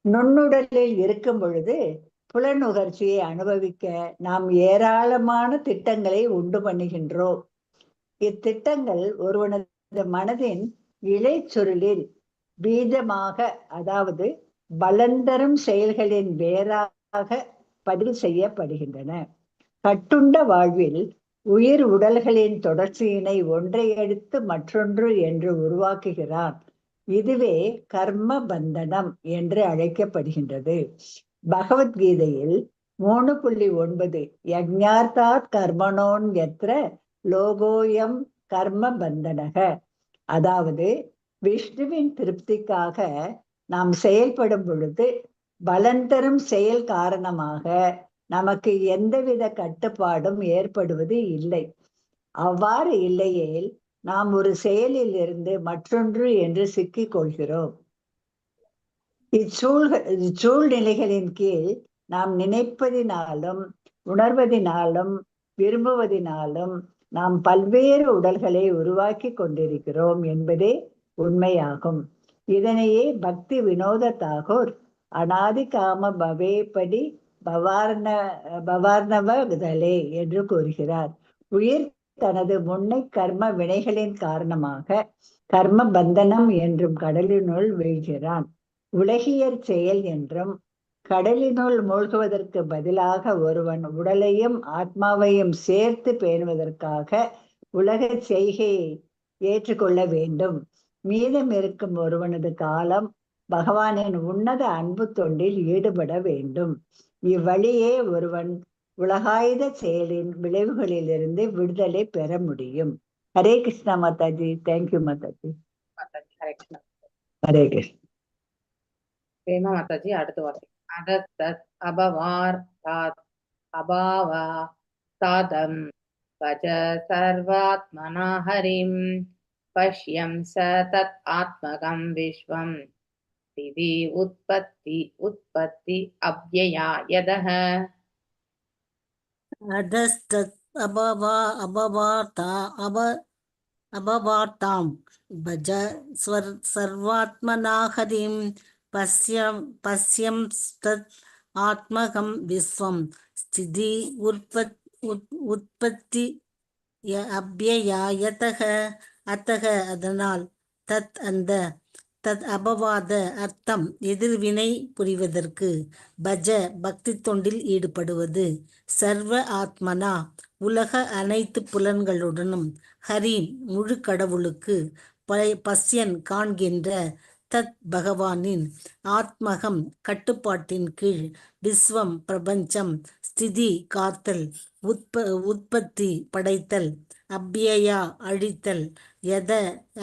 நுண்ணுடலில் இருக்கும் பொழுது புலனுகர்ச்சியை அனுபவிக்க நாம் ஏராளமான திட்டங்களை உண்டு பண்ணுகின்றோம். இத்திட்டங்கள் ஒருவனது மனதின் இலைச்சுருளில் பீஜமாக, அதாவது பலந்தரும் செயல்களின் வேறாக பதிவு செய்யப்படுகின்றன. கட்டுண்ட வாழ்வில் உயிர் உடல்களின் தொடர்ச்சியினை ஒன்றை அடுத்து மற்றொன்று என்று உருவாக்குகிறான். இதுவே கர்ம பந்தனம் என்று அழைக்கப்படுகின்றது. பகவத்கீதையில் 3.9 யஜ்ஞார்த்தாத் கர்மணோன் யத்ர லோகோயம் கர்ம பந்தனக, அதாவது விஷ்ணுவின் திருப்திக்காக நாம் செயல்படும் பொழுது பலந்தரும் செயல் காரணமாக நமக்கு எந்தவித கட்டுப்பாடும் ஏற்படுவது இல்லை. அவ்வாறு இல்லையேல் நாம் ஒரு செயலில் இருந்து மற்றொன்று என்று சிக்கிக் கொள்கிறோம். இச்சூழ்நிலைகளின் கீழ் நாம் நினைப்பதினாலும் உணர்வதினாலும் விரும்புவதினாலும் நாம் பல்வேறு உடல்களை உருவாக்கி கொண்டிருக்கிறோம் என்பதே உண்மையாகும். இதனையே பக்தி வினோத தாகூர் அநாதி காம பவேபடி பவார்ணவதலே என்று கூறுகிறார். உயிர் தனது முன்னை கர்ம வினைகளின் காரணமாக கர்ம பந்தனம் என்றும் கடலினுள் வீழ்கிறான். உலகியற் செயல் என்றும் கடலினுள் மூழ்குவதற்கு பதிலாக ஒருவன் உடலையும் ஆத்மாவையும் சேர்த்து பேணுவதற்காக உலக செய்கையை ஏற்றுக்கொள்ள வேண்டும். மீதம் இருக்கும் ஒருவனது காலம் பகவானின் உன்னத அன்பு தொண்டில் ஈடுபட வேண்டும். இவ்வழியே ஒருவன் உலகாயுத செயலின் விளைவுகளிலிருந்து விடுதலை பெற முடியும். ஹரே கிருஷ்ணா மாதாஜி. தேங்க்யூ மாதாஜி. ஹரே கிருஷ்ணா. ஹரே கிருஷ்ணா. பிரேமா மாதாஜி அடுத்த வார்த்தை. அதத் அபவார்த்தாத் அபாவா தாதம் பஜ சர்வாத்மனா ஹரிம் பஷ்யம் ச தத் ஆத்மகம் விஸ்வம் ஸ்திதி உற்பத்தி அவ்யயா யதஹ. அதஸ்தத் அபவார்த்தாம் பஜ சர்வாத்மனா ஹரிம் பஸ்யம் தத் ஆத்மகம் விஸ்வம் ஸ்திதி உற்பத்தி அவ்யயாயதக. அத்தக அதனால், தத் அந்த, தத் அபவாத அர்த்தம் எதிர்வினை புரிவதற்கு, பஜ பக்தி தொண்டில் ஈடுபடுவது, சர்வ ஆத்மனா உலக அனைத்து புலன்களுடனும், ஹரி முழு கடவுளுக்கு, பஸ்யன் காண்கின்ற, தத் பகவானின் ஆத்மகம் கட்டுப்பாட்டின் கீழ், விஸ்வம் பிரபஞ்சம், ஸ்திதி காத்தல், உற்பத்தி படைத்தல், அவ்யயா அழித்தல், யத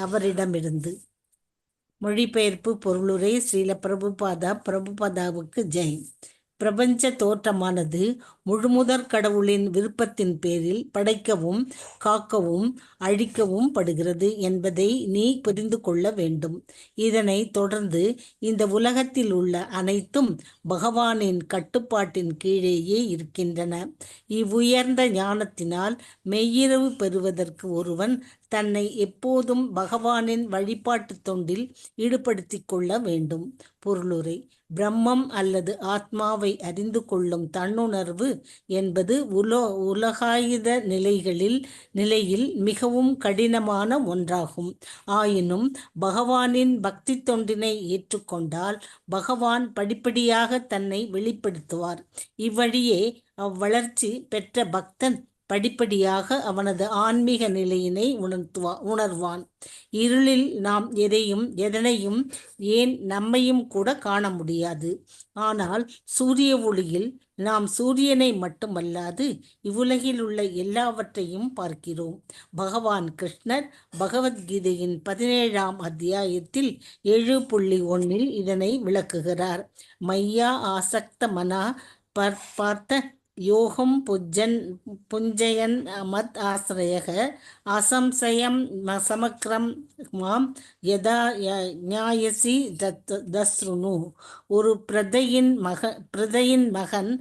அவரிடமிருந்து. மொழிபெயர்ப்பு பொருளுரை. ஸ்ரீல பிரபுபாதாவுக்கு ஜெய். பிரபஞ்ச தோற்றமானது முழுமுதற் கடவுளின் விருப்பத்தின் பேரில் படைக்கவும் காக்கவும் அழிக்கவும் படுகிறது என்பதை நீ புரிந்து கொள்ள வேண்டும். இதனை தொடர்ந்து இந்த உலகத்தில் உள்ள அனைத்தும் பகவானின் கட்டுப்பாட்டின் கீழேயே இருக்கின்றன. இவ்வுயர்ந்த ஞானத்தினால் மெய்யிரவு பெறுவதற்கு ஒருவன் தன்னை எப்போதும் பகவானின் வழிபாட்டு தொண்டில் ஈடுபடுத்திக் கொள்ள வேண்டும். பொருளுரை. பிரம்மம் அல்லது ஆத்மாவை அறிந்து கொள்ளும் தன்னுணர்வு என்பது உலகாயுத நிலையில் மிகவும் கடினமான ஒன்றாகும். ஆயினும் பகவானின் பக்தி தொண்டினை ஏற்றுக்கொண்டால் பகவான் படிப்படியாக தன்னை வெளிப்படுத்துவார். இவ்வழியே அவ்வளர்ச்சி பெற்ற பக்தன் படிப்படியாக அவனது ஆன்மீக நிலையினை உணர்வான். இருளில் நாம் எதனையும் ஏன் நம்மையும் கூட காண முடியாது. ஆனால் சூரிய ஒளியில் நாம் சூரியனை மட்டுமல்லாது இவ்வுலகில் உள்ள எல்லாவற்றையும் பார்க்கிறோம். பகவான் கிருஷ்ணர் பகவத்கீதையின் 17ஆம் அத்தியாயத்தில் 7.1 இதனை விளக்குகிறார். மையா ஆசக்த மனா பார்த்த யோகம் புஞ்சயன் மத் ஆசிரயக அசம்சயம் சமக்ரம் மாம் யதா ஞாயசி தஸ்ருணு. ஒரு பிரதையின் மகன்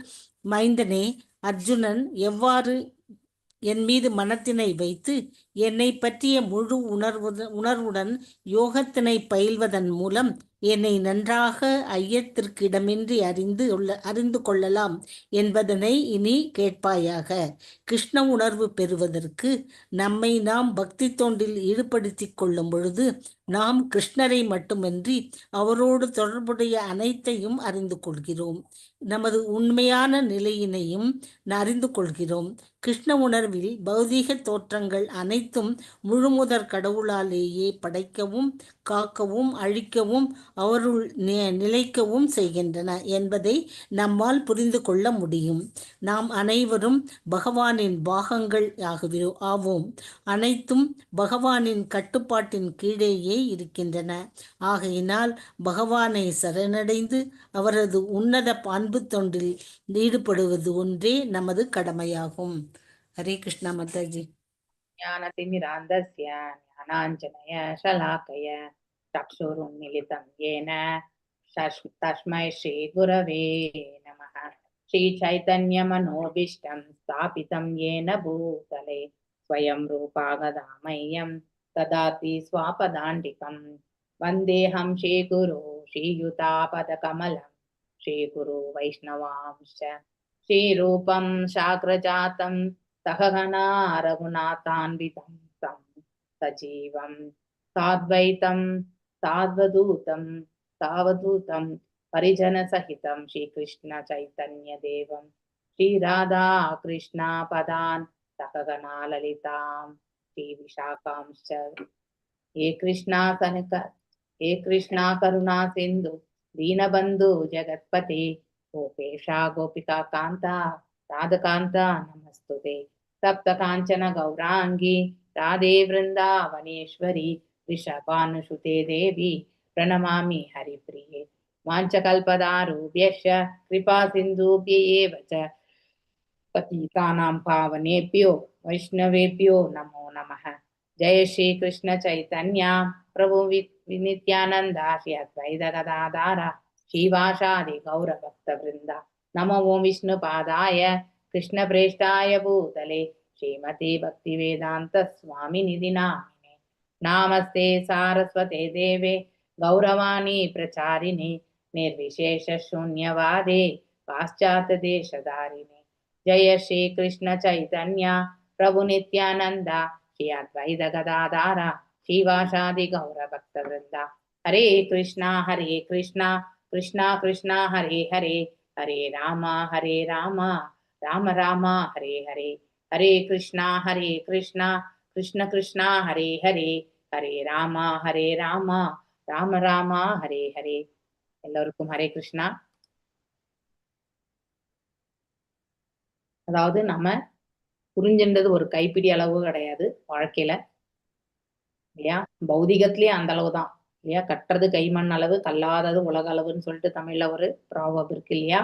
மைந்தனே, அர்ஜுனன் எவ்வாறு என் மீது மனத்தினை வைத்து என்னை பற்றிய முழு உணர்வுடன் யோகத்தினை பயில்வதன் மூலம் என்னை நன்றாக ஐயத்திற்கிடமின்றி அறிந்து கொள்ளலாம் என்பதனை இனி கேட்பாயாக. கிருஷ்ண உணர்வு பெறுவதற்கு நம்மை நாம் பக்தி தொண்டில் ஈடுபடுத்திக் கொள்ளும் பொழுது நாம் கிருஷ்ணரை மட்டுமின்றி அவரோடு தொடர்புடைய அனைத்தையும் அறிந்து கொள்கிறோம். நமது உண்மையான நிலையினையும் அறிந்து கொள்கிறோம். கிருஷ்ண உணர்வில் பௌதீக தோற்றங்கள் அனைத்தும் முழுமுதற் கடவுளாலேயே படைக்கவும் காக்கவும் அழிக்கவும் அவருள் நிலைக்கவும் செய்கின்றன என்பதை நம்மால் புரிந்து கொள்ள முடியும். நாம் அனைவரும் பகவானின் பாகங்கள் ஆவோம். அனைத்தும் பகவானின் கட்டுப்பாட்டின் கீழேயே இருக்கின்றன. ஆகையினால் பகவானை சரணடைந்து அவரது உன்னத அன்பு தொண்டில் ஈடுபடுவது ஒன்றே நமது கடமையாகும். ஹரே கிருஷ்ணா மாதாஜி. ஞானதிமிராந்தஸ்ய ஞானாஞ்சனய ஷலாக்கய சக்ஷுருன்மிலிதம் யேன தஸ்மை ஸ்ரீ குரவே நமः. ஸ்ரீ சைதன்ய மனோபீஷ்டம் ஸ்தாபிதம் யேன பூதலே ஸ்வயம் ரூபாகதாமய்யம் ததாதி ஸ்வாபதாண்டிகம். வந்தேஹம் ஸ்ரீகுரு ஸ்ரீயுதாபதகமலம் ஸ்ரீகுரு வைஷ்ணவாம்ச ஸ்ரீரூபம் சாக்ரஜாதம் சககணா ரகுநாதான்விதம் தம் சஜீவம் சாத்வைதம் சாவதூதம் பரிஜன சகிதம் ஸ்ரீகிருஷ்ண சைத்தன்ய தேவம் ஸ்ரீராதா கிருஷ்ணா பதான் சககணா லலிதாம் ஸ்ரீ விஷாகாம்ச. हे कृष्णा करुणा सिंधु दीनबंधु जगत्पते गोपेशा गोपिका कांता राधकांता नमस्तुते. सप्त कांचन गौरांगी राधे वृंदावनेश्वरी वृषभानुसुते देवी प्रणमामि हरिप्रिये. वाञ्छकल्पदारुभ्यश्च कृपा सिन्धुभ्यैव च पतितानां पावनेभ्यो वैष्णवेभ्यो नमो नमः. जय श्री कृष्ण चैतन्य प्रभु नित्यानंद श्री अद्वैत गदाधर श्रीवासादि गौर भक्त वृंदा. नमो ओं विष्णुपादाय कृष्ण प्रेष्ठाय भूतले श्रीमते भक्ति वेदांत स्वामी निधि नामिने. नामस्ते सारस्वते देवे गौरवाणी प्रचारिणे निर्विशेष शून्यवादे पाश्चात्य देशधारिणे. जय श्री कृष्ण चैतन्य प्रभु नित्यानंद श्री अद्वैत गदाधर श्रीवासादि गौर भक्त वृंदा. हरे कृष्णा कृष्णा कृष्णा हरे हरे हरे राम राम राम हरे हरे. हरे कृष्णा कृष्ण कृष्णा हरे हरे हरे राम राम राम हरे हरे. எல்லோருக்கும் ஹரே கிருஷ்ணா. அதாவது நம்ம புரிஞ்சின்றது ஒரு கைப்பிடி அளவு கிடையாது வாழ்க்கையில இல்லையா. பௌதிகத்திலேயே அந்த அளவு தான் இல்லையா. கட்டுறது கைமண் அளவு கல்லாதது உலக அளவுன்னு சொல்லிட்டு தமிழ்ல ஒரு ப்ராவர்ப் இருக்கு இல்லையா.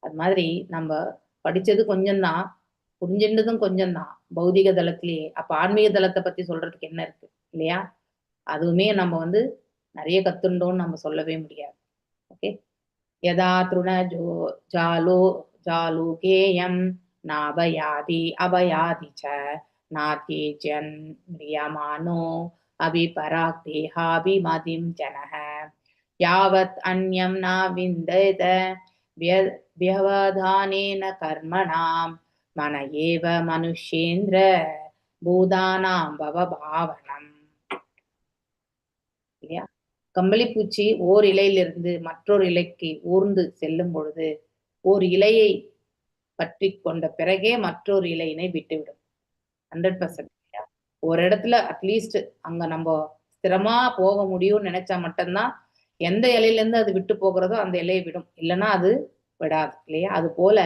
அது மாதிரி நம்ம படிச்சது கொஞ்சம்தான், புரிஞ்சின்றதும் கொஞ்சம்தான் பௌதிக தளத்திலேயே. அப்ப ஆன்மீக தளத்தை பத்தி சொல்றதுக்கு என்ன இருக்கு இல்லையா. அதுவுமே நம்ம நிறைய கத்துண்டோம்னு நம்ம சொல்லவே முடியாது. ஓகே. யதா திருண ஜாலூகேயம் நாபயாதி அபயாதி ச நாத்யேஜன் மிரியமானோ அபிபராக் தேஹாபிமதிம் ஜனஹ யாவத் அன்யம் ந விந்தேத வியவதானேன கர்மணாம் மன ஏவ மனுஷ்யேந்திர பூதானாம் பவபாவனம். இல்லையா. கம்பளிப்பூச்சி ஓர் இலையிலிருந்து மற்றொரு இலைக்கு ஊர்ந்து செல்லும் பொழுது ஓர் இலையை பற்றி கொண்ட பிறகே மற்றொரு இலையினை விட்டுவிடும். 100%. ஒரு இடத்துல அட்லீஸ்ட் அங்க நம்ம ஸ்திரமா போக முடியும்னு நினைச்சா மட்டும்தான் எந்த இலையில இருந்து அது விட்டு போகிறதோ அந்த இலையை விடும், இல்லைன்னா அது விடாது இல்லையா? அது போல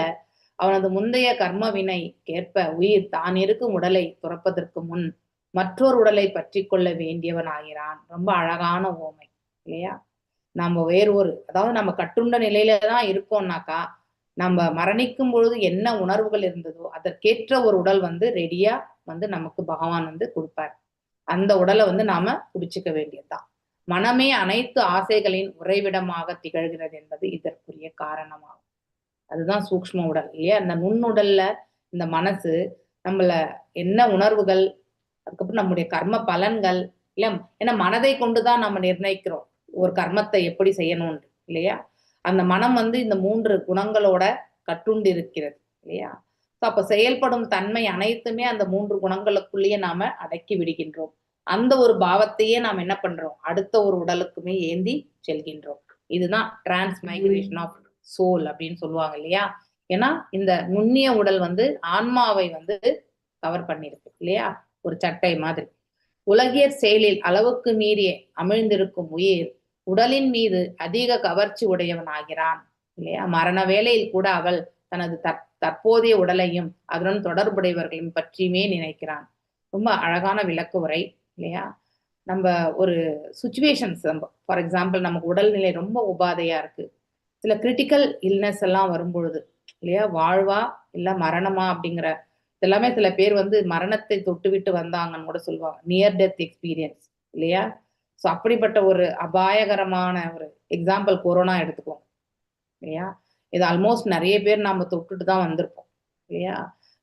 அவனது முந்தைய கர்ம வினைக்கேற்ப உயிர் தான் இருக்கும் உடலை துறப்பதற்கு முன் மற்றொரு உடலை பற்றி கொள்ள வேண்டியவன் ஆகிறான். ரொம்ப அழகான ஓமை இல்லையா? நம்ம அதாவது நம்ம கட்டுண்ட நிலையில தான் இருக்கோம்னாக்கா, நம்ம மரணிக்கும் பொழுது என்ன உணர்வுகள் இருந்ததோ அதற்கேற்ற ஒரு உடல் ரெடியா நமக்கு பகவான் கொடுப்பார். அந்த உடலை நாம குடிச்சுக்க வேண்டியதுதான். மனமே அனைத்து ஆசைகளின் உறைவிடமாக திகழ்கிறது என்பது இதற்குரிய காரணமாகும். அதுதான் சூக்ஷ்ம உடல் இல்லையா? அந்த நுண்ணுடல்ல இந்த மனசு நம்மள என்ன உணர்வுகள், அதுக்கப்புறம் நம்முடைய கர்ம பலன்கள் இல்ல, ஏன்னா மனதை கொண்டுதான் நம்ம நிர்ணயிக்கிறோம் ஒரு கர்மத்தை எப்படி செய்யணும்னு இல்லையா? அந்த மனம் இந்த 3 குணங்களோட கட்டுண்டு இருக்கிறது இல்லையா? அப்ப செயல்படும் தன்மை அனைத்துமே அந்த 3 குணங்களுக்குள்ளேயே நாம அடக்கி விடுகின்றோம். அந்த ஒரு பாவத்தையே நாம் என்ன பண்றோம், அடுத்த ஒரு உடலுக்குமே ஏந்தி செல்கின்றோம். இதுதான் டிரான்ஸ்மைக்ரேஷன் ஆஃப் சோல் அப்படின்னு சொல்லுவாங்க இல்லையா? ஏன்னா இந்த நுண்ணிய உடல் ஆன்மாவை கவர் பண்ணிருக்கு இல்லையா? ஒரு சட்டை மாதிரி. உலகியற் செயலில் அளவுக்கு மீறிய அமிழ்ந்திருக்கும் உயிர் உடலின் மீது அதிக கவர்ச்சி உடையவன் ஆகிறான் இல்லையா? மரண வேளையில் கூட அவள் தனது தற்போதைய உடலையும் அதனுடன் தொடர்புடையவர்களையும் பற்றியுமே நினைக்கிறான். ரொம்ப அழகான விளக்க உரை இல்லையா? நம்ம ஒரு சுச்சுவேஷன்ஸ், ஃபார் எக்ஸாம்பிள் நமக்கு உடல்நிலை ரொம்ப உபாதையா இருக்கு, சில கிரிட்டிக்கல் இல்னஸ் எல்லாம் வரும்பொழுது இல்லையா, வாழ்வா இல்ல மரணமா அப்படிங்கிற எல்லாமே சில பேர் மரணத்தை தொட்டு விட்டு வந்தாங்கன்னு கூட சொல்லுவாங்க, நியர் டெத் எக்ஸ்பீரியன்ஸ் இல்லையா? ஸோ அப்படிப்பட்ட ஒரு அபாயகரமான ஒரு எக்ஸாம்பிள் கொரோனா எடுத்துக்குவோம் இல்லையா? இது ஆல்மோஸ்ட் நிறைய பேர் நம்ம தொட்டுட்டு தான் வந்திருப்போம் இல்லையா?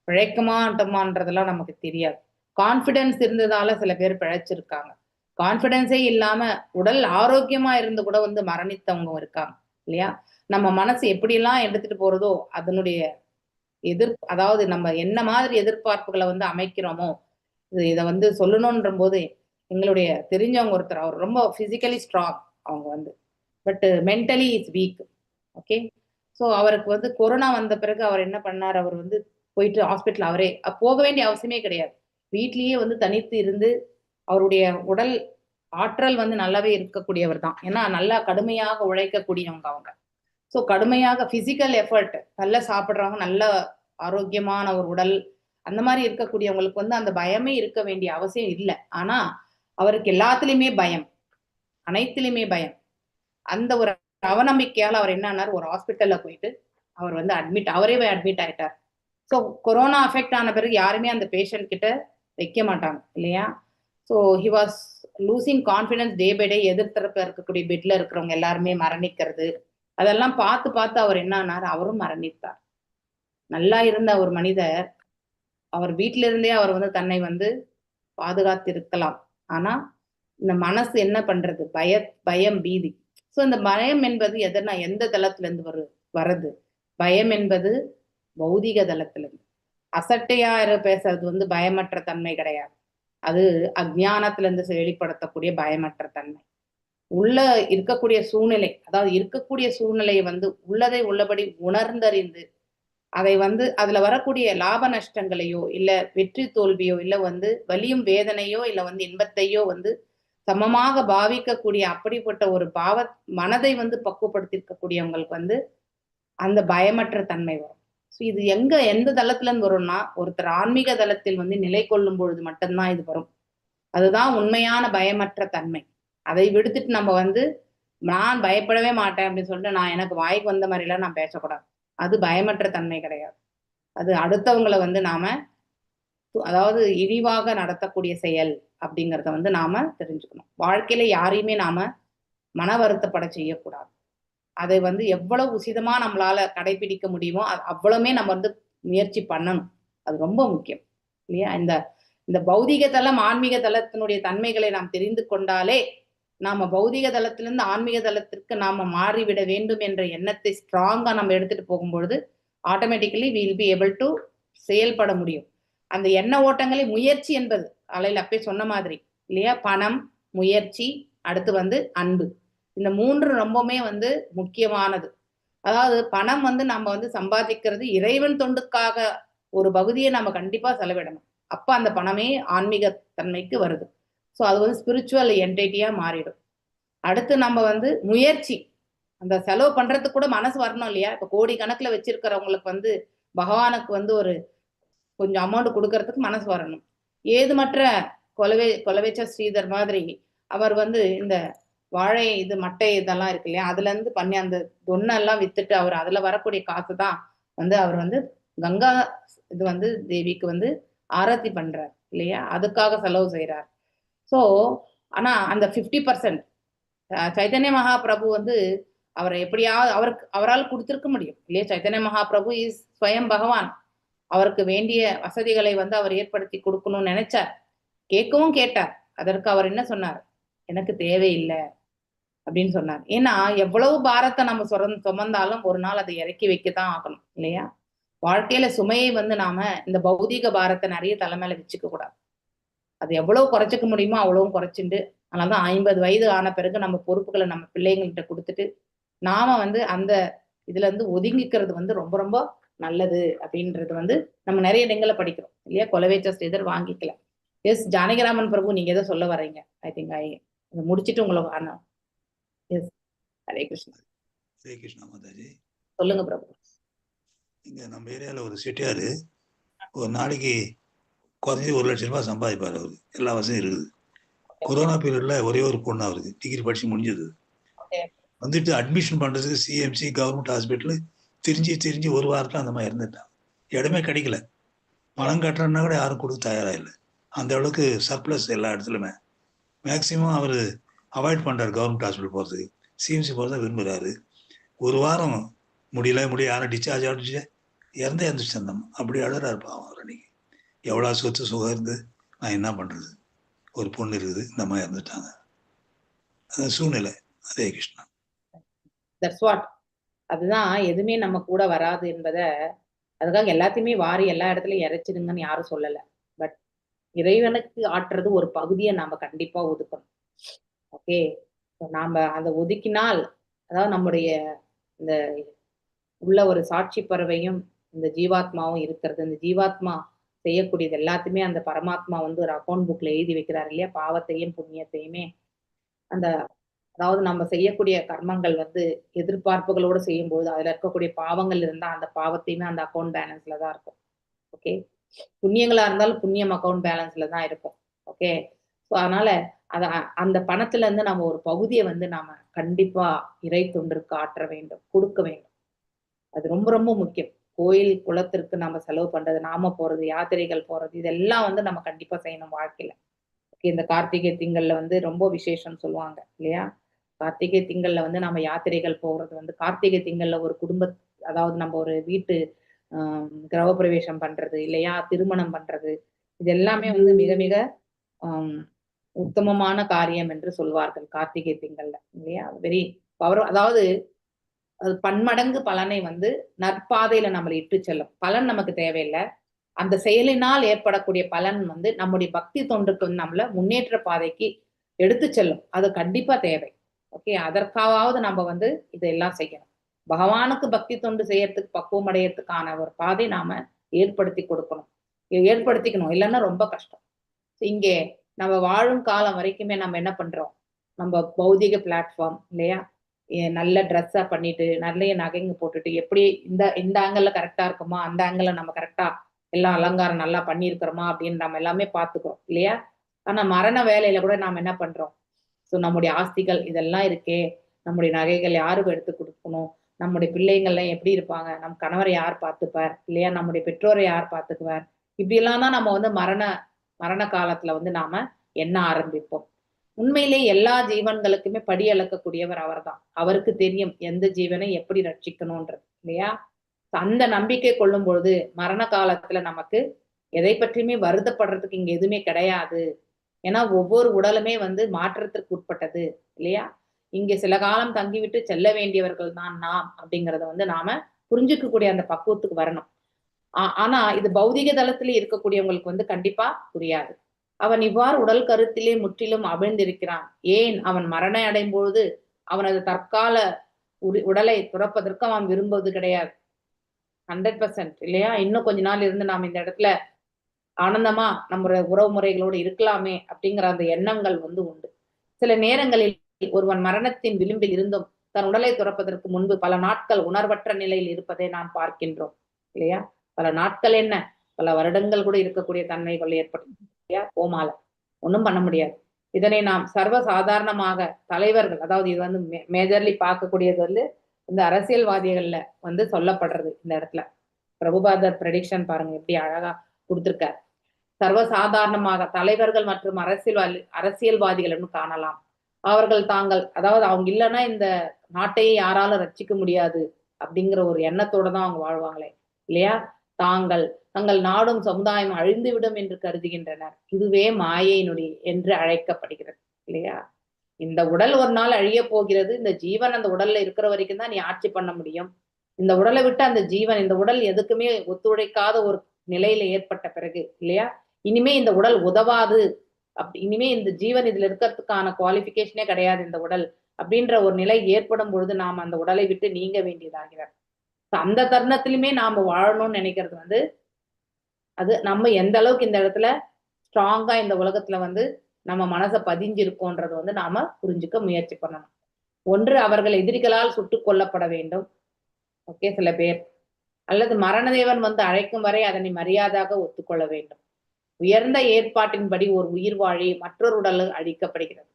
பிழைக்குமான்றதெல்லாம் நமக்கு தெரியாது. கான்ஃபிடென்ஸ் இருந்ததால சில பேர் பிழைச்சிருக்காங்க. கான்ஃபிடென்ஸே இல்லாம உடல் ஆரோக்கியமா இருந்து கூட மரணித்தவங்க இருக்காங்க இல்லையா? நம்ம மனசு எப்படியெல்லாம் எடுத்துட்டு போறதோ அதனுடைய அதாவது நம்ம என்ன மாதிரி எதிர்பார்ப்புகளை அமைக்கிறோமோ, இதை சொல்லணும்ன்ற போது எங்களுடைய தெரிஞ்சவங்க ஒருத்தர், அவர் ரொம்ப பிசிக்கலி ஸ்ட்ராங், அவங்க but mentally is weak. Okay, so அவருக்கு கொரோனா வந்த பிறகு அவர் என்ன பண்ணார், அவர் போயிட்டு ஹாஸ்பிட்டல் அவரே போக வேண்டிய அவசியமே கிடையாது, வீட்லயே தனித்து இருந்து அவருடைய உடல் ஆற்றல் நல்லாவே இருக்கக்கூடியவர் தான். ஏன்னா நல்லா கடுமையாக உழைக்கக்கூடியவங்க அவங்க. ஸோ கடுமையாக பிசிக்கல் எஃபர்ட், நல்லா சாப்பிட்றவங்க, நல்ல ஆரோக்கியமான ஒரு உடல், அந்த மாதிரி இருக்கக்கூடியவங்களுக்கு அந்த பயமே இருக்க வேண்டிய அவசியம் இல்லை. ஆனா அவருக்கு எல்லாத்துலயுமே பயம், அனைத்திலுமே பயம். அந்த ஒரு அவநம்பிக்கையால அவர் என்னன்னார், ஒரு ஹாஸ்பிட்டல்ல போயிட்டு அவர் அவரே அட்மிட் ஆயிட்டார். ஸோ கொரோனா அஃபெக்ட் ஆன பிறகு யாருமே அந்த பேஷண்ட் கிட்ட வைக்க மாட்டாங்க இல்லையா? So he was losing confidence day by day. எதிர்த்தரப்புல இருக்கக்கூடிய பெட்ல இருக்கிறவங்க எல்லாருமே மரணிக்கிறது, அதெல்லாம் பார்த்து பார்த்து அவர் என்ன ஆனார், அவரும் மரணித்தார். நல்லா இருந்த ஒரு மனிதர், அவர் வீட்டில இருந்தே அவர் தன்னை பாதுகாத்து இருக்கலாம். ஆனா இந்த மனசு என்ன பண்றது, பயம் பீதி. ஸோ இந்த பயம் என்பது எந்த தளத்துல இருந்து வருது? பயம் என்பது பௌதிக தளத்துல இருந்து. அசட்டையா பேசுறது பயமற்ற தன்மை கிடையாது, அது அஜ்ஞானத்துல இருந்து வெளிப்படுத்தக்கூடிய பயமற்ற தன்மை. உள்ள இருக்கக்கூடிய சூழ்நிலை, அதாவது இருக்கக்கூடிய சூழ்நிலையை உள்ளதை உள்ளபடி உணர்ந்தறிந்து அதை அதுல வரக்கூடிய லாப நஷ்டங்களையோ இல்ல வெற்றி தோல்வியோ இல்ல வலியும் வேதனையோ இல்ல இன்பத்தையோ சமமாக பாவிக்கக்கூடிய அப்படிப்பட்ட ஒரு மனதை பக்குவப்படுத்திருக்கக்கூடியவங்களுக்கு அந்த பயமற்ற தன்மை வரும். ஸோ இது எந்த தளத்துல இருந்து வரும்னா, ஒருத்தர் ஆன்மீக தளத்தில் நிலை கொள்ளும் பொழுது மட்டும்தான் இது வரும். அதுதான் உண்மையான பயமற்ற தன்மை. அதை விடுத்துட்டு நம்ம நான் பயப்படவே மாட்டேன் அப்படின்னு சொல்லிட்டு நான் எனக்கு வாய்க்கு வந்த மாதிரிலாம் நான் பேசக்கூடாது. அது பயமற்ற தன்மை கிடையாது. அது அடுத்தவங்களை நாம அதாவது இழிவாக நடத்தக்கூடிய செயல் அப்படிங்கிறத நாம தெரிஞ்சுக்கணும். வாழ்க்கையில யாரையுமே நாம மன வருத்தப்பட செய்யக்கூடாது. அதை எவ்வளவு உசிதமா நம்மளால கடைபிடிக்க முடியுமோ அவ்வளவுமே நம்ம முயற்சி பண்ணணும். அது ரொம்ப முக்கியம் இல்லையா? இந்த பௌதிக தளம் ஆன்மீக தளத்தினுடைய தன்மைகளை நாம் தெரிந்து கொண்டாலே நாம பௌதிக தளத்திலிருந்து ஆன்மீக தளத்திற்கு நாம மாறிவிட வேண்டும் என்ற எண்ணத்தை ஸ்ட்ராங்கா நம்ம எடுத்துட்டு போகும்பொழுது automatically will be able to செயல்பட முடியும். அந்த எண்ண ஓட்டங்களை முயற்சி என்பது அலையில் அப்பே சொன்ன மாதிரி இல்லையா, பணம், முயற்சி, அடுத்து அன்பு, இந்த 3 ரொம்பவுமே முக்கியமானது. அதாவது பணம் வந்து நம்ம வந்து சம்பாதிக்கிறது இறைவன் தொண்டுக்காக ஒரு பகுதியை நம்ம கண்டிப்பா செலவிடணும். அப்ப அந்த பணமே ஆன்மீக தன்மைக்கு வருது. ஸோ அது வந்து ஸ்பிரிச்சுவல் என்டைட்டியா மாறிடும். அடுத்து நம்ம வந்து முயற்சி, அந்த செலவு பண்றதுக்கு கூட மனசு வரணும் இல்லையா? இப்ப கோடி கணக்குல வச்சிருக்கிறவங்களுக்கு வந்து பகவானுக்கு வந்து ஒரு கொஞ்சம் அமௌண்ட் கொடுக்கறதுக்கு மனசு வரணும். ஏதுமற்ற கொலவேச்ச ஸ்ரீதர் மாதிரி அவர் வந்து இந்த வாழை இது மட்டை இதெல்லாம் இருக்கு இல்லையா, அதுல இருந்து பண்ணி அந்த தொன்னெல்லாம் வித்துட்டு அவர் அதுல வரக்கூடிய காசு தான் வந்து அவர் வந்து கங்கா இது வந்து தேவிக்கு வந்து ஆரத்தி பண்றார் இல்லையா, அதுக்காக செலவு செய்யறார். ஸோ ஆனா அந்த 50% சைத்தன்ய மகாபிரபு வந்து அவரை எப்படியாவது அவரால் கொடுத்திருக்க முடியும் இல்லையா. சைத்தன்ய மகாபிரபு இஸ் ஸ்வயம் பகவான். அவருக்கு வேண்டிய வசதிகளை வந்து அவர் ஏற்படுத்தி கொடுக்கணும்னு நினைச்சார், கேட்கவும் கேட்டார். அதற்கு அவர் என்ன சொன்னார்? எனக்கு தேவையில்லை அப்படின்னு சொன்னார். ஏன்னா எவ்வளவு பாரத்தை நம்ம சுமந்தாலும் ஒரு நாள் அதை இறக்கி வைக்கத்தான் ஆகணும் இல்லையா. வாழ்க்கையில சுமையை வந்து நாம இந்த பௌதீக பாரத்தை நிறைய தலைமையில வச்சுக்க கூடாது. அது எவ்வளவு குறைச்சிக்க முடியுமோ அவ்வளவும் குறைச்சிட்டு, அதனாலதான் 50 வயது ஆன பிறகு நம்ம பொறுப்புகளை நம்ம பிள்ளைங்கள்கிட்ட கொடுத்துட்டு நாம வந்து அந்த இதுல இருந்து ஒதுங்கிக்கிறது வந்து ரொம்ப ரொம்ப நல்லது அப்படின்றது வந்து நம்ம நிறைய இடங்களை படிக்கிறோம் இல்லையா. கொலவேச்ச ஸ்ரீதர் வாங்கிக்கல. எஸ் ஜானகிராமன் பிரபு, நீங்க எதோ சொல்ல வர்றீங்க. ஐ திங்க் முடிச்சிட்டு உங்களை எஸ். ஹரே கிருஷ்ணா. ஹரே கிருஷ்ணா மாதாஜி. சொல்லுங்க பிரபு. இங்க நம்ம ஏரியாவில் ஒரு செட்டியார் ஒரு நாளைக்கு குறைஞ்சி 1 லட்சம் ரூபாய் சம்பாதிப்பார். அவரு எல்லா வசதியும் இருக்குது. கொரோனா பீரியட்ல ஒரே ஒரு பொண்ணு அவருக்கு டிகிரி படிச்சு முடிஞ்சது. வந்துட்டு அட்மிஷன் பண்றதுக்கு சிஎம்சி கவர்மெண்ட் ஹாஸ்பிட்டல் திரிஞ்சு ஒரு வாரத்தில் அந்த மாதிரி இருந்துட்டான். இடமே கிடைக்கல. பணம் கட்டுறதுனா கூட யாரும் கொடுக்க தயாரா இல்லை. அந்த அளவுக்கு சர்ப்ளஸ் எல்லா இடத்துலையுமே. மேக்சிமம் அவர் அவாய்ட் பண்றாரு கவர்மெண்ட் ஹாஸ்பிட்டல் போகிறதுக்கு. சிஎம்சி போகிறத விரும்புகிறாரு. ஒரு வாரம் முடியல யாரும் டிஸ்சார்ஜ் ஆகிடுச்சு, இறந்துச்சு அந்த அப்படி அழறாரு பாவம் அவர். அன்னைக்கு எவ்வளோ சொத்து சுகம் இருந்து நான் என்ன பண்ணுறது, ஒரு பொண்ணு இருக்குது, இந்த மாதிரி இறந்துட்டாங்க. அந்த சூழ்நிலை. ஹரே கிருஷ்ணா. That's what. அதுதான் எதுவுமே நம்ம கூட வராது என்பதை, அதுக்காக எல்லாத்தையுமே வாரி எல்லா இடத்துலையும் இறைச்சிடுங்கன்னு யாரும் சொல்லலை. பட் இறைவனுக்கு ஆற்றுறது ஒரு பகுதியை நாம கண்டிப்பா ஒதுக்கணும். ஓகே, நாம அதை ஒதுக்கினால், அதாவது நம்முடைய இந்த உள்ள ஒரு சாட்சி பறவையும் இந்த ஜீவாத்மாவும் இருக்கிறது. இந்த ஜீவாத்மா செய்யக்கூடியது எல்லாத்தையுமே அந்த பரமாத்மா வந்து ஒரு அக்கௌண்ட் புக்ல எழுதி வைக்கிறார் இல்லையா. பாவத்தையும் புண்ணியத்தையுமே அந்த, அதாவது நம்ம செய்யக்கூடிய கர்மங்கள் வந்து எதிர்பார்ப்புகளோடு செய்யும்போது அதுல இருக்கக்கூடிய பாவங்கள் இருந்தா அந்த பாவத்தையுமே அந்த அக்கௌண்ட் பேலன்ஸ்ல தான் இருக்கும். ஓகே, புண்ணியங்களா இருந்தாலும் புண்ணியம் அக்கௌண்ட் பேலன்ஸ்ல தான் இருக்கும். ஓகே, ஸோ அதனால அந்த பணத்துல இருந்து நம்ம ஒரு பகுதியை வந்து நாம கண்டிப்பா இறை தொண்டிற்கு ஆற்ற வேண்டும், கொடுக்க வேண்டும். அது ரொம்ப ரொம்ப முக்கியம். கோயில் குளத்திற்கு நம்ம செலவு பண்றது, நாம போறது, யாத்திரைகள் போறது, இதெல்லாம் வந்து நம்ம கண்டிப்பா செய்யணும் வாழ்க்கையில. ஓகே, இந்த கார்த்திகை திங்கள்ல வந்து ரொம்ப விசேஷம் சொல்லுவாங்க இல்லையா. கார்த்திகை திங்கள்ல வந்து நம்ம யாத்திரைகள் போகிறது வந்து, கார்த்திகை திங்கள்ல ஒரு அதாவது நம்ம ஒரு வீட்டு கிரகப்பிரவேசம் பண்றது இல்லையா, திருமணம் பண்றது, இது எல்லாமே வந்து மிக மிக உத்தமமான காரியம் என்று சொல்வார்கள் கார்த்திகை திங்கள்ல இல்லையா. Very power. அதாவது அது பன்மடங்கு பலனை வந்து நற்பாதையில நம்மளை இட்டு செல்லும். பலன் நமக்கு தேவையில்லை, அந்த செயலினால் ஏற்படக்கூடிய பலன் வந்து நம்முடைய பக்தி தொண்டுக்கு வந்து நம்மள முன்னேற்ற பாதைக்கு எடுத்து செல்லும். அது கண்டிப்பா தேவை. ஓகே, அதற்காவது நம்ம வந்து இதெல்லாம் செய்யணும். பகவானுக்கு பக்தி தொண்டு செய்யறதுக்கு, பக்குவம் அடையறதுக்கான ஒரு பாதை நாம ஏற்படுத்திக்கணும். இல்லைன்னா ரொம்ப கஷ்டம். இங்கே நம்ம வாழும் காலம் வரைக்குமே நம்ம என்ன பண்றோம், நம்ம பௌதிக பிளாட்ஃபார்ம் இல்லையா, நல்ல ட்ரெஸ்ஸா பண்ணிட்டு நிறைய நகைங்க போட்டுட்டு, எப்படி இந்த ஆங்கிள் கரெக்டா இருக்குமா, அந்த ஆங்கிள் நம்ம கரெக்டா எல்லாம் அலங்காரம் நல்லா பண்ணியிருக்கிறோமா அப்படின்னு நம்ம எல்லாமே பார்த்துக்கிறோம் இல்லையா. ஆனா மரண வேலையில கூட நாம என்ன பண்றோம், ஸோ நம்முடைய ஆஸ்திகள் இதெல்லாம் இருக்கே, நம்முடைய நகைகள் யாருக்கு எடுத்து கொடுக்கணும், நம்முடைய பிள்ளைங்கள்லாம் எப்படி இருப்பாங்க, நம் கணவரை யார் பார்த்துப்பார் இல்லையா, நம்முடைய பெற்றோரை யார் பார்த்துக்குவார், இப்படி எல்லாம் தான் நம்ம வந்து மரண காலத்துல வந்து நாம எண்ண ஆரம்பிப்போம். உண்மையிலே எல்லா ஜீவன்களுக்குமே படி அளக்கக்கூடியவர் அவர் தான். அவருக்கு தெரியும் எந்த ஜீவனை எப்படி ரட்சிக்கணும்ன்றது இல்லையா. அந்த நம்பிக்கை கொள்ளும் பொழுது மரண காலத்துல நமக்கு எதை பற்றியுமே வருத்தப்படுறதுக்கு இங்க எதுவுமே கிடையாது. ஏன்னா ஒவ்வொரு உடலுமே வந்து மாற்றத்திற்கு உட்பட்டது இல்லையா. இங்க சில காலம் தங்கிவிட்டு செல்ல வேண்டியவர்கள் தான் நாம் அப்படிங்கறத வந்து நாம புரிஞ்சுக்கக்கூடிய அந்த பக்குவத்துக்கு வரணும். ஆனா இது பௌதிக தளத்திலே இருக்கக்கூடியவங்களுக்கு வந்து கண்டிப்பா புரியாது. அவன் இவ்வாறு உடல் கருத்திலே முற்றிலும் அமிழ்ந்திருக்கிறான், ஏன் அவன் மரணம் அடையும் பொழுது அவனது தற்கால உடலை துறப்பதற்கு அவன் விரும்புவது கிடையாது. 100% இல்லையா? இன்னும் கொஞ்ச நாள் இருந்து நாம் இந்த இடத்துல ஆனந்தமா நம்முடைய உறவு முறைகளோடு இருக்கலாமே அப்படிங்கிற அந்த எண்ணங்கள் வந்து உண்டு. சில நேரங்களில் ஒருவன் மரணத்தின் விளிம்பில் இருந்தும் தன் உடலை துறப்பதற்கு முன்பு பல நாட்கள் உணர்வற்ற நிலையில் இருப்பதை நாம் பார்க்கின்றோம் இல்லையா? பல நாட்கள் என்ன, பல வருடங்கள் கூட இருக்கக்கூடிய தன்மைகள் ஏற்படும் இல்லையா? கோமால ஒன்றும் பண்ண முடியாது. இதனை நாம் சர்வ சாதாரணமாக தலைவர்கள், அதாவது இது வந்து மேஜர்லி பார்க்கக்கூடியது வந்து இந்த அரசியல்வாதிகள்ல வந்து சொல்லப்படுறது. இந்த இடத்துல பிரபுபாதர் ப்ரெடிக்ஷன் பாருங்க எப்படி அழகா கொடுத்திருக்கார். சர்வசாதாரணமாக தலைவர்கள் மற்றும் அரசியல்வாதிகள் காணலாம். அவர்கள் தாங்கள், அதாவது அவங்க இல்லைன்னா இந்த நாட்டையே யாராலும் ரட்சிக்க முடியாது அப்படிங்கிற ஒரு எண்ணத்தோட தான் அவங்க வாழ்வாங்களே இல்லையா? தங்கள் நாடும் சமுதாயம் அழிந்துவிடும் என்று கருதுகின்றனர். இதுவே மாயையினுடைய என்று அழைக்கப்படுகிறது இல்லையா? இந்த உடல் ஒரு நாள் அழிய போகிறது. இந்த ஜீவன் அந்த உடல்ல இருக்கிற வரைக்கும் தான் நீ ஆட்சி பண்ண முடியும். இந்த உடலை விட்டு அந்த ஜீவன், இந்த உடல் எதுக்குமே ஒத்துழைக்காத ஒரு நிலையில ஏற்பட்ட பிறகு இல்லையா, இனிமே இந்த உடல் உதவாது, இனிமே இந்த ஜீவன் இதுல இருக்கிறதுக்கான குவாலிபிகேஷனே கிடையாது இந்த உடல் அப்படின்ற ஒரு நிலை ஏற்படும் பொழுது நாம் அந்த உடலை விட்டு நீங்க வேண்டியதாகிறார். அந்த தருணத்திலுமே நாம வாழணும்னு நினைக்கிறது வந்து அது நம்ம எந்த அளவுக்கு இந்த இடத்துல ஸ்ட்ராங்கா இந்த உலகத்துல வந்து நம்ம மனசை பதிஞ்சிருக்கோன்றது வந்து நாம புரிஞ்சுக்க முயற்சி பண்ணணும். ஒன்று, அவர்கள் எதிரிகளால் சுட்டுக் கொல்லப்பட வேண்டும். ஓகே, சில பேர், அல்லது மரணதேவன் வந்து அழைக்கும் வரை அதனை மரியாதையாக ஒத்துக்கொள்ள வேண்டும். உயர்ந்த ஏற்பாட்டின்படி ஒரு உயிர் வாழி மற்றொரு உடல் அழிக்கப்படுகிறது.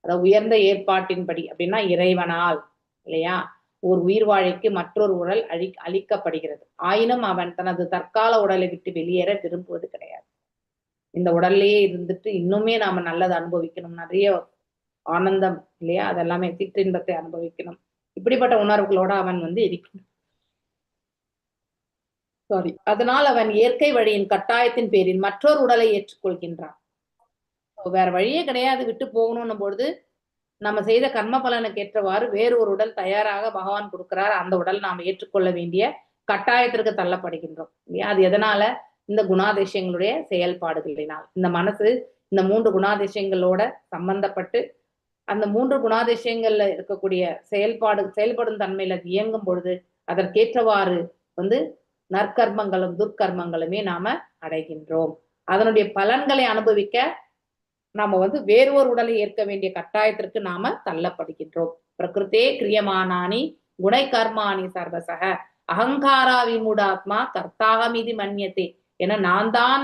அதாவது உயர்ந்த ஏற்பாட்டின்படி அப்படின்னா இறைவனால் இல்லையா, ஒரு உயிர் வாழிக்கு மற்றொரு உடல் அழிக்கப்படுகிறது. ஆயினும் அவன் தனது தற்கால உடலை விட்டு வெளியேற விரும்புவது கிடையாது. இந்த உடல்லையே இருந்துட்டு இன்னுமே நாம நல்லதை அனுபவிக்கணும், நிறைய ஆனந்தம் இல்லையா, அதெல்லாமே சிற்றின்பத்தை அனுபவிக்கணும், இப்படிப்பட்ட உணர்வுகளோட அவன் வந்து இருக்கணும். அதனால் அவன் இயற்கை வழியின் கட்டாயத்தின் பேரில் மற்றொரு உடலை ஏற்றுக்கொள்கின்றான். வேற வழியே கிடையாது, விட்டு போகணும்னும் பொழுது நம்ம செய்த கர்ம பலனுக்கு ஏற்றவாறு வேறு ஒரு உடல் தயாராக பகவான் கொடுக்கிறார். அந்த உடல் நாம் ஏற்றுக்கொள்ள வேண்டிய கட்டாயத்திற்கு தள்ளப்படுகின்றோம் இல்லையா? அது எதனால? இந்த குணாதிசயங்களுடைய செயல்பாடுகளினால். இந்த மனசு இந்த 3 குணாதிசயங்களோட சம்பந்தப்பட்டு அந்த 3 குணாதிசயங்கள்ல இருக்கக்கூடிய செயல்படும் தன்மையில இயங்கும் பொழுது அதற்கேற்றவாறு வந்து நற்கர்மங்களும் துர்க்கர்மங்களுமே நாம அடைகின்றோம். அதனுடைய பலன்களை அனுபவிக்க நாம வந்து வேறு ஒரு உடலை ஏற்க வேண்டிய கட்டாயத்திற்கு நாம தள்ளப்படுகின்றோம். பிரகிருத்தே கிரியமானானி குணை கர்மானி சர்வசக அகங்காரா விமூடாத்மா கர்த்தாகமிதி மன்யத்தே என நான் தான்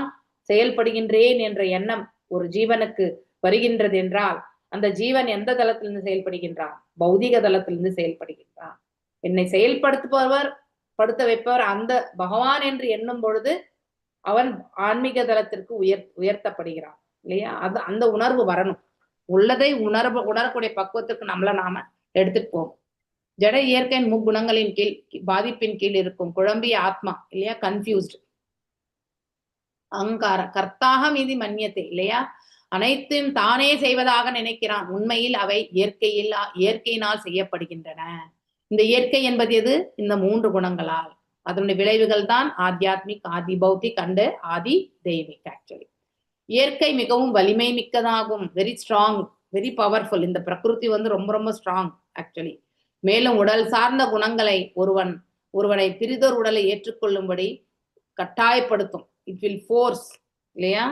செயல்படுகின்றேன் என்ற எண்ணம் ஒரு ஜீவனுக்கு வருகின்றது என்றால் அந்த ஜீவன் எந்த தளத்திலிருந்து செயல்படுகின்றான்? பௌதிக தளத்திலிருந்து செயல்படுகின்றான். என்னை படுத்த வைப்பவர் அந்த பகவான் என்று எண்ணும் பொழுது அவன் ஆன்மீக தளத்திற்கு உயர்த்தப்படுகிறான் இல்லையா? அந்த உணர்வு வரணும். உள்ளதை உணரக்கூடிய பக்குவத்திற்கு நம்மள நாம எடுத்துட்டு போவோம். ஜட இயற்கையின் முக்குணங்களின் கீழ் பாதிப்பின் கீழ் இருக்கும் குழம்பிய ஆத்மா இல்லையா, கன்ஃபியூஸ்ட் அகங்கார கர்த்தாக மீதி மன்னியத்தை இல்லையா, அனைத்தையும் தானே செய்வதாக நினைக்கிறான். உண்மையில் அவை இயற்கையினால் செய்யப்படுகின்றன. இந்த இயற்கை என்பது எது? இந்த 3 குணங்களால். அதனுடைய விளைவுகள் தான் ஆத்தியாத்மிக், ஆதி பௌத்திக் அண்ட் ஆதி தெய்வீக். ஆக்சுவலி இயற்கை மிகவும் வலிமை மிக்கதாகும். Very strong, very powerful. இந்த பிரகிருதி வந்து ரொம்ப ரொம்ப ஸ்ட்ராங் ஆக்சுவலி. மேலும் உடல் சார்ந்த குணங்களை ஒருவனை பிரிதொரு உடலை ஏற்றுக்கொள்ளும்படி கட்டாயப்படுத்தும். இட் வில் ஃபோர்ஸ் இல்லையா,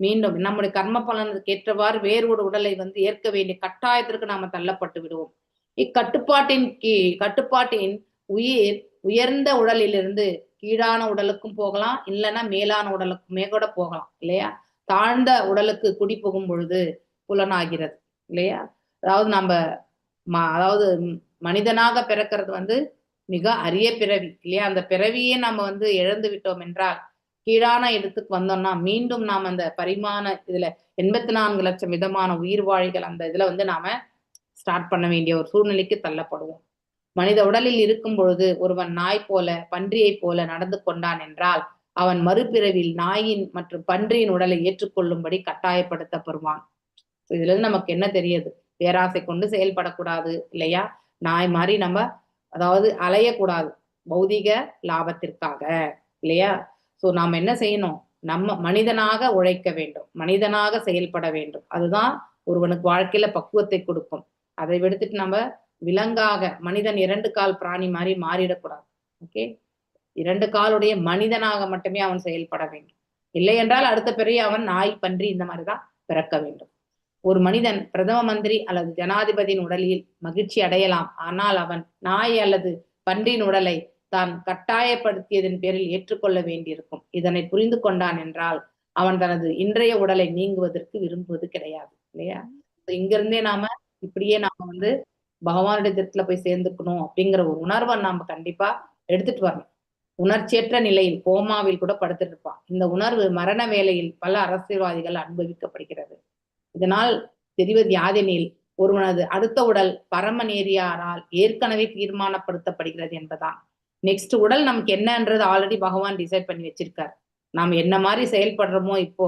மீண்டும் நம்முடைய கர்ம பலனுக்கு ஏற்றவாறு வேறு ஒரு உடலை வந்து ஏற்க வேண்டிய கட்டாயத்திற்கு நாம தள்ளப்பட்டு விடுவோம். கட்டுப்பாட்டின் உயர்ந்த உடலிலிருந்து கீழான உடலுக்கும் போகலாம், இல்லைன்னா மேலான உடலுக்குமே கூட போகலாம் இல்லையா. தாழ்ந்த உடலுக்கு குடி போகும் பொழுது புலனாகிறது இல்லையா. அதாவது மனிதனாக பிறக்கிறது வந்து மிக அரிய பிறவி இல்லையா. அந்த பிறவியே நம்ம வந்து இழந்து விட்டோம் என்றால் கீழான இடத்துக்கு வந்தோம்னா மீண்டும் நாம் அந்த பரிமாண இதுல 84 லட்சம் விதமான உயிர் வாழிகள் அந்த இதுல வந்து நாம ஸ்டார்ட் பண்ண வேண்டிய ஒரு சூழ்நிலைக்கு தள்ளப்படுவோம். மனித உடலில் இருக்கும் பொழுது ஒருவன் நாய் போல பன்றியை போல நடந்து கொண்டான் என்றால் அவன் மறுபிறவில் நாயின் மற்றும் பன்றியின் உடலை ஏற்றுக்கொள்ளும்படி கட்டாயப்படுத்தப்படுவான். இதுல இருந்து நமக்கு என்ன தெரியுது? பேராசை கொண்டு செயல்படக்கூடாது இல்லையா. நாய் மாதிரி நம்ம அதாவது அலையக்கூடாது பௌதிக லாபத்திற்காக இல்லையா. சோ நாம என்ன செய்யணும்? நம்ம மனிதனாக உழைக்க வேண்டும், மனிதனாக செயல்பட வேண்டும். அதுதான் ஒருவனுக்கு வாழ்க்கையில பக்குவத்தை கொடுக்கும். அதை விடுத்துட்டு நம்ம விலங்காக, மனிதன் 2 கால் பிராணி மாதிரி மாறிடக்கூடாது. ஓகே, 2 காலுடைய மனிதனாக மட்டுமே அவன் செயல்பட வேண்டும். இல்லை என்றால் அடுத்த பிறவி அவன் நாய், பன்றி இந்த மாதிரிதான் பிறக்க வேண்டும். ஒரு மனிதன் பிரதம மந்திரி அல்லது ஜனாதிபதியின் உடலில் மகிழ்ச்சி அடையலாம். ஆனால் அவன் நாய் அல்லது பன்றியின் உடலை தான் கட்டாயப்படுத்தியதன் பேரில் ஏற்றுக்கொள்ள வேண்டியிருக்கும். இதனை புரிந்து கொண்டான் என்றால் அவன் தனது இன்றைய உடலை நீங்குவதற்கு விரும்புவது கிடையாது, இல்லையா? இங்கிருந்தே நாம இப்படியே நாம வந்து பகவானிடத்துல போய் சேர்ந்துக்கணும் அப்படிங்கிற ஒரு உணர்வை நாம கண்டிப்பா எடுத்துட்டு வரணும். உணர்ச்சியற்ற நிலையில் கோமாவில் கூட படுத்துட்டு இருப்பான். இந்த உணர்வு மரண வேளையில் பல அரசியல்வாதிகள் அனுபவிக்கப்படுகிறது. இதனால் தெரிவது யாதெனில் ஒருவனது அடுத்த உடல் பரம நேரியாரால் ஏற்கனவே தீர்மானப்படுத்தப்படுகிறது என்பதான். நெக்ஸ்ட் உடல் நமக்கு என்னன்றது ஆல்ரெடி பகவான் டிசைட் பண்ணி வச்சிருக்காரு. நாம் என்ன மாதிரி செயல்படுறோமோ இப்போ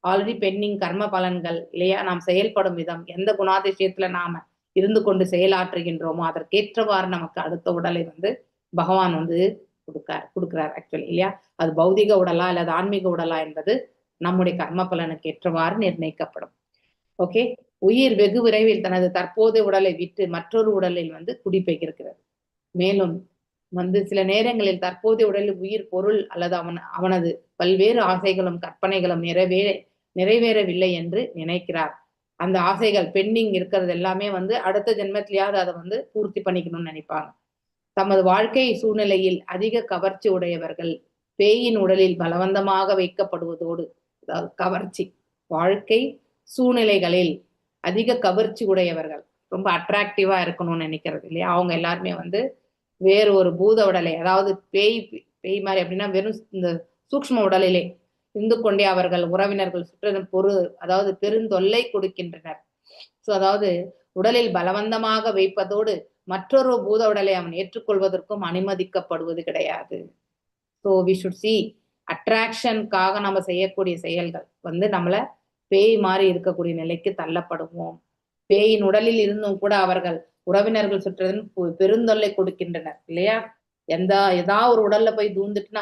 ஆல்ரெடி பெண்டிங் கர்ம பலன்கள், இல்லையா? நாம் செயல்படும் விதம், எந்த குணாதிசயத்துல நாம இருந்து கொண்டு செயலாற்றுகின்றோமோ அதற்கேற்றவாறு நமக்கு அடுத்த உடலை வந்து பகவான் வந்து கொடுக்கிறார் ஆக்சுவலி, இல்லையா? அது பௌதிக உடலா அல்லது ஆன்மீக உடலா என்பது நம்முடைய கர்ம பலனுக்கு ஏற்றவாறு நிர்ணயிக்கப்படும். ஓகே, உயிர் வெகு விரைவில் தனது தற்போதைய உடலை விட்டு மற்றொரு உடலில் வந்து குடிபெயர்க்கிறது. மேலும் வந்து சில நேரங்களில் தற்போதைய உடலில் உயிர் பொருள் அல்லது அவனது பல்வேறு ஆசைகளும் கற்பனைகளும் நிறைவேறவில்லை என்று நினைக்கிறார். அந்த ஆசைகள் பெண்டிங் இருக்கிறது எல்லாமே வந்து அடுத்த ஜென்மத்திலேயாவது அதை வந்து பூர்த்தி பண்ணிக்கணும்னு நினைப்பாங்க. தமது வாழ்க்கை சூழ்நிலையில் அதிக கவர்ச்சி உடையவர்கள் பேயின் உடலில் பலவந்தமாக வைக்கப்படுவதோடு, அதாவது கவர்ச்சி, வாழ்க்கை சூழ்நிலைகளில் அதிக கவர்ச்சி உடையவர்கள், ரொம்ப அட்ராக்டிவா இருக்கணும்னு நினைக்கிறது, இல்லையா? அவங்க எல்லாருமே வந்து வேறு ஒரு பூத உடலை, அதாவது பேய் மாதிரி அப்படின்னா வெறும் இந்த சூக்ஷ்ம உடலிலே இருந்து கொண்டே அவர்கள் உறவினர்கள் சுற்ற அதாவது பெருந்தொல்லை கொடுக்கின்றனர். சோ அதாவது உடலில் பலவந்தமாக வைப்பதோடு மற்றொரு பூத உடலை அவன் ஏற்றுக்கொள்வதற்கும் அனுமதிக்கப்படுவது கிடையாது. ஸோ வி ஷுட் சி அட்ராக்ஷனுக்காக நம்ம செய்யக்கூடிய செயல்கள் வந்து நம்மள பேய் மாதிரி இருக்கக்கூடிய நிலைக்கு தள்ளப்படுவோம். பேயின் உடலில் இருந்தும் கூட அவர்கள் உறவினர்கள் சுற்றதன் பெருந்தொல்லை கொடுக்கின்றனர், இல்லையா? ஏதாவது ஒரு உடல்ல போய் தூந்துட்டு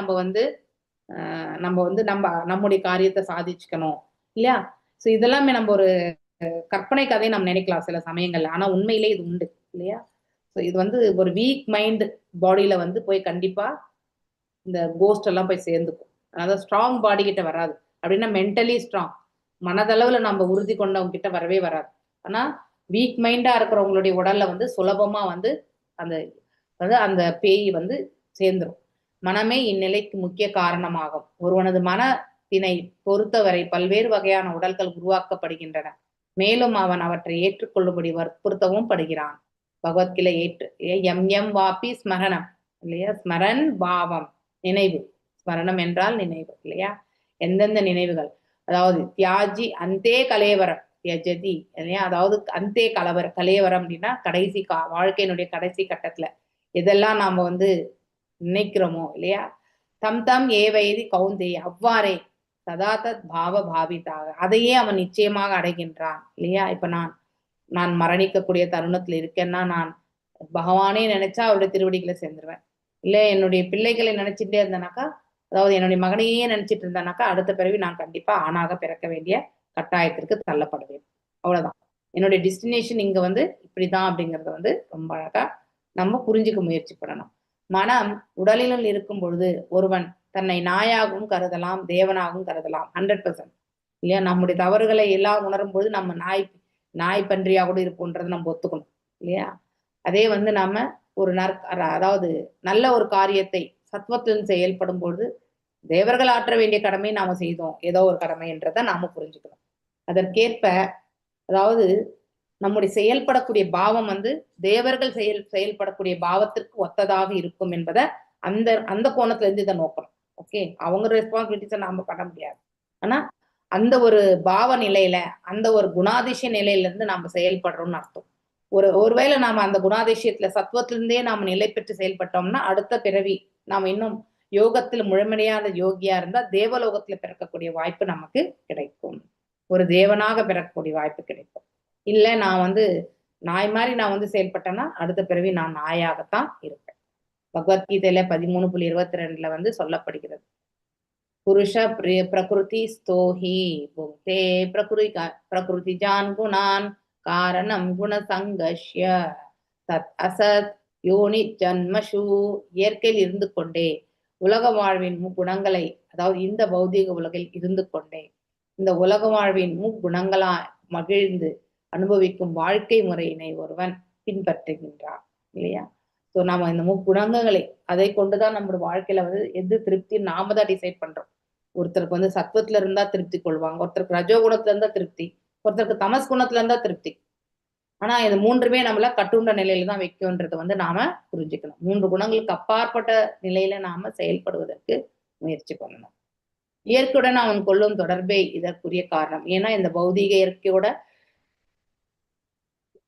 நம்ம வந்து நம்முடைய காரியத்தை சாதிச்சுக்கணும், இல்லையா? ஸோ இதெல்லாமே நம்ம ஒரு கற்பனை கதையை நம்ம நினைக்கலாம் சில சமயங்கள்ல, ஆனா உண்மையிலே இது உண்டு, இல்லையா? ஸோ இது வந்து ஒரு வீக் மைண்ட் பாடியில வந்து போய் கண்டிப்பா இந்த கோஸ்ட் எல்லாம் போய் சேர்ந்துக்கும். அதாவது ஸ்ட்ராங் பாடி கிட்ட வராது. அப்படின்னா மென்டலி ஸ்ட்ராங், மனதளவுல நம்ம உறுதி கொண்டவங்க கிட்ட வரவே வராது. ஆனா வீக் மைண்டா இருக்கிறவங்களுடைய உடல்ல வந்து சுலபமா வந்து அந்த பேய் வந்து சேர்ந்துரும். மனமே இந்நிலைக்கு முக்கிய காரணமாகும். ஒருவனது மனத்தினை பொறுத்தவரை பல்வேறு வகையான உடல்கள் உருவாக்கப்படுகின்றன. மேலும் அவன் அவற்றை ஏற்றுக்கொள்ளும்படி வற்புறுத்தவும் படுகிறான். பகவத்கீதை எம் வாபி ஸ்மரணம், இல்லையா? ஸ்மரன் பாவம், நினைவு. ஸ்மரணம் என்றால் நினைவு, இல்லையா? எந்தெந்த நினைவுகள், அதாவது தியாஜி அந்தே கலேவரம் தியஜதி, இல்லையா? அதாவது அந்தே கலேவரம் அப்படின்னா கடைசி வாழ்க்கையினுடைய கடைசி கட்டத்துல எதெல்லாம் நாம வந்து நினைக்கிறோமோ, இல்லையா? தம் ஏவைதி கவுந்தே, அவ்வாறே சதாதத் பாவ பாவிதாக, அதையே அவன் நிச்சயமாக அடைகின்றான், இல்லையா? இப்ப நான் மரணிக்கக்கூடிய தருணத்துல இருக்கேன்னா நான் பகவானே நினைச்சா அவருடைய திருவடிகளை சேர்ந்துருவேன். இல்ல என்னுடைய பிள்ளைகளை நினைச்சிட்டே இருந்தேனாக்கா, அதாவது என்னுடைய மகனையே நினைச்சிட்டு இருந்தேனாக்கா அடுத்த பிறவி நான் கண்டிப்பா ஆணாக பிறக்க வேண்டிய கட்டாயத்திற்கு தள்ளப்படுவேன். அவ்வளவுதான் என்னுடைய டெஸ்டினேஷன். இங்க வந்து இப்படிதான் அப்படிங்கறத வந்து ரொம்ப அழகா நம்ம புரிஞ்சுக்க முயற்சி பண்ணணும். மனம் உடலில் இருக்கும் பொழுது ஒருவன் தன்னை நாயாகவும் கருதலாம், தேவனாகவும் கருதலாம். 100%, இல்லையா? நம்முடைய தவறுகளை எல்லாம் உணரும் பொழுது நம்ம நாய் பன்றியா கூட இருப்போன்றது நம்ம ஒத்துக்கணும், இல்லையா? அதே வந்து நாம ஒரு அதாவது நல்ல ஒரு காரியத்தை சத்வத்துடன் செயல்படும் பொழுது தேவர்கள் ஆற்ற வேண்டிய கடமை நாம செய்தோம், ஏதோ ஒரு கடமை என்றதை நாம புரிஞ்சுக்கணும். அதற்கேற்ப அதாவது நம்முடைய செயல்படக்கூடிய பாவம் வந்து தேவர்கள் செயல்படக்கூடிய பாவத்திற்கு ஒத்ததாக இருக்கும் என்பதை அந்த கோணத்துல இருந்து இதை நோக்கணும். ஓகே, அவங்க ரெஸ்பான்சிபிலிட்டிஸை நாம பண்ண முடியாது. ஆனா அந்த ஒரு பாவ நிலையில, அந்த ஒரு குணாதிசய நிலையில இருந்து நாம செயல்படுறோம்னு அர்த்தம். ஒருவேளை நாம அந்த குணாதிசயத்துல சத்துவத்திலிருந்தே நாம நிலை பெற்று செயல்பட்டோம்னா அடுத்த பிறவி நாம இன்னும் யோகத்துல முழுமையான யோகியா இருந்தா தேவலோகத்துல பிறக்கக்கூடிய வாய்ப்பு நமக்கு கிடைக்கும். ஒரு தேவனாக பிறக்கக்கூடிய வாய்ப்பு கிடைக்கும். இல்ல நான் வந்து நாய் மாதிரி நான் வந்து செயல்பட்டேன்னா அடுத்த பிறவி நான் நாயாகத்தான் இருப்பேன். பகவத்கீதையில 13.22 வந்து சொல்லப்படுகிறது. புருஷ பிரகிருதி ஸ்தோஹி புக்தே பிரகிருதி ஜான் குணான் காரணம் குண சங்கஷ்ய தத் அசத் யோனி ஜன்மஷு, இயற்கையில் இருந்து கொண்டே, உலக வாழ்வின் முக்குணங்களை, அதாவது இந்த பௌதீக உலகில் இருந்து கொண்டே இந்த உலக வாழ்வின் முக்குணங்களா மகிழ்ந்து அனுபவிக்கும் வாழ்க்கை முறையினை ஒருவன் பின்பற்றுகின்றான் இல்லையா. ஸோ நாம இந்த முக்குணங்களை அதை கொண்டுதான் நம்மளோட வாழ்க்கையில வந்து எது திருப்தி நாம தான் டிசைட் பண்றோம். ஒருத்தருக்கு வந்து சத்துவத்துல இருந்தா திருப்தி கொள்வாங்க, ஒருத்தருக்கு ரஜோ குணத்துல இருந்தா திருப்தி, ஒருத்தருக்கு தமஸ் குணத்துல இருந்தா திருப்தி. ஆனா இது மூன்றுமே நம்மள கட்டுண்ட நிலையில தான் வைக்கும்ன்றதை வந்து நாம புரிஞ்சுக்கணும். 3 குணங்களுக்கு அப்பாற்பட்ட நிலையில நாம செயல்படுவதற்கு முயற்சி பண்ணணும். இயற்கையுடன் அவன் கொள்ளும் தொடர்பே இதற்குரிய காரணம். ஏன்னா இந்த பௌதீக இயற்கையோட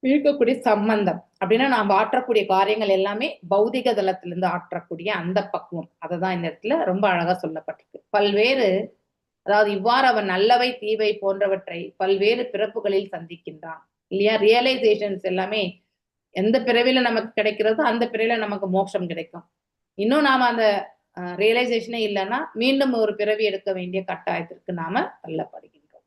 இருக்கக்கூடிய சம்பந்தம் அப்படின்னா நாம் ஆற்றக்கூடிய காரியங்கள் எல்லாமே பௌதிக தளத்திலிருந்து ஆற்றக்கூடிய அந்த பக்குவம். அததான் இந்த இடத்துல ரொம்ப அழகா சொல்லப்பட்டிருக்கு. பல்வேறு, அதாவது இவ்வாறு அவன் நல்லவை தீவை போன்றவற்றை பல்வேறு பிறப்புகளில் சந்திக்கின்றான் இல்லையா. ரியலைசேஷன்ஸ் எல்லாமே எந்த பிறவில நமக்கு கிடைக்கிறதோ அந்த பிறவில நமக்கு மோட்சம் கிடைக்கும். இன்னும் நாம அந்த ரியலைசேஷனே இல்லைன்னா மீண்டும் ஒரு பிறவி எடுக்க வேண்டிய கட்டாயத்திற்கு நாம தள்ளப்படுகின்றோம்.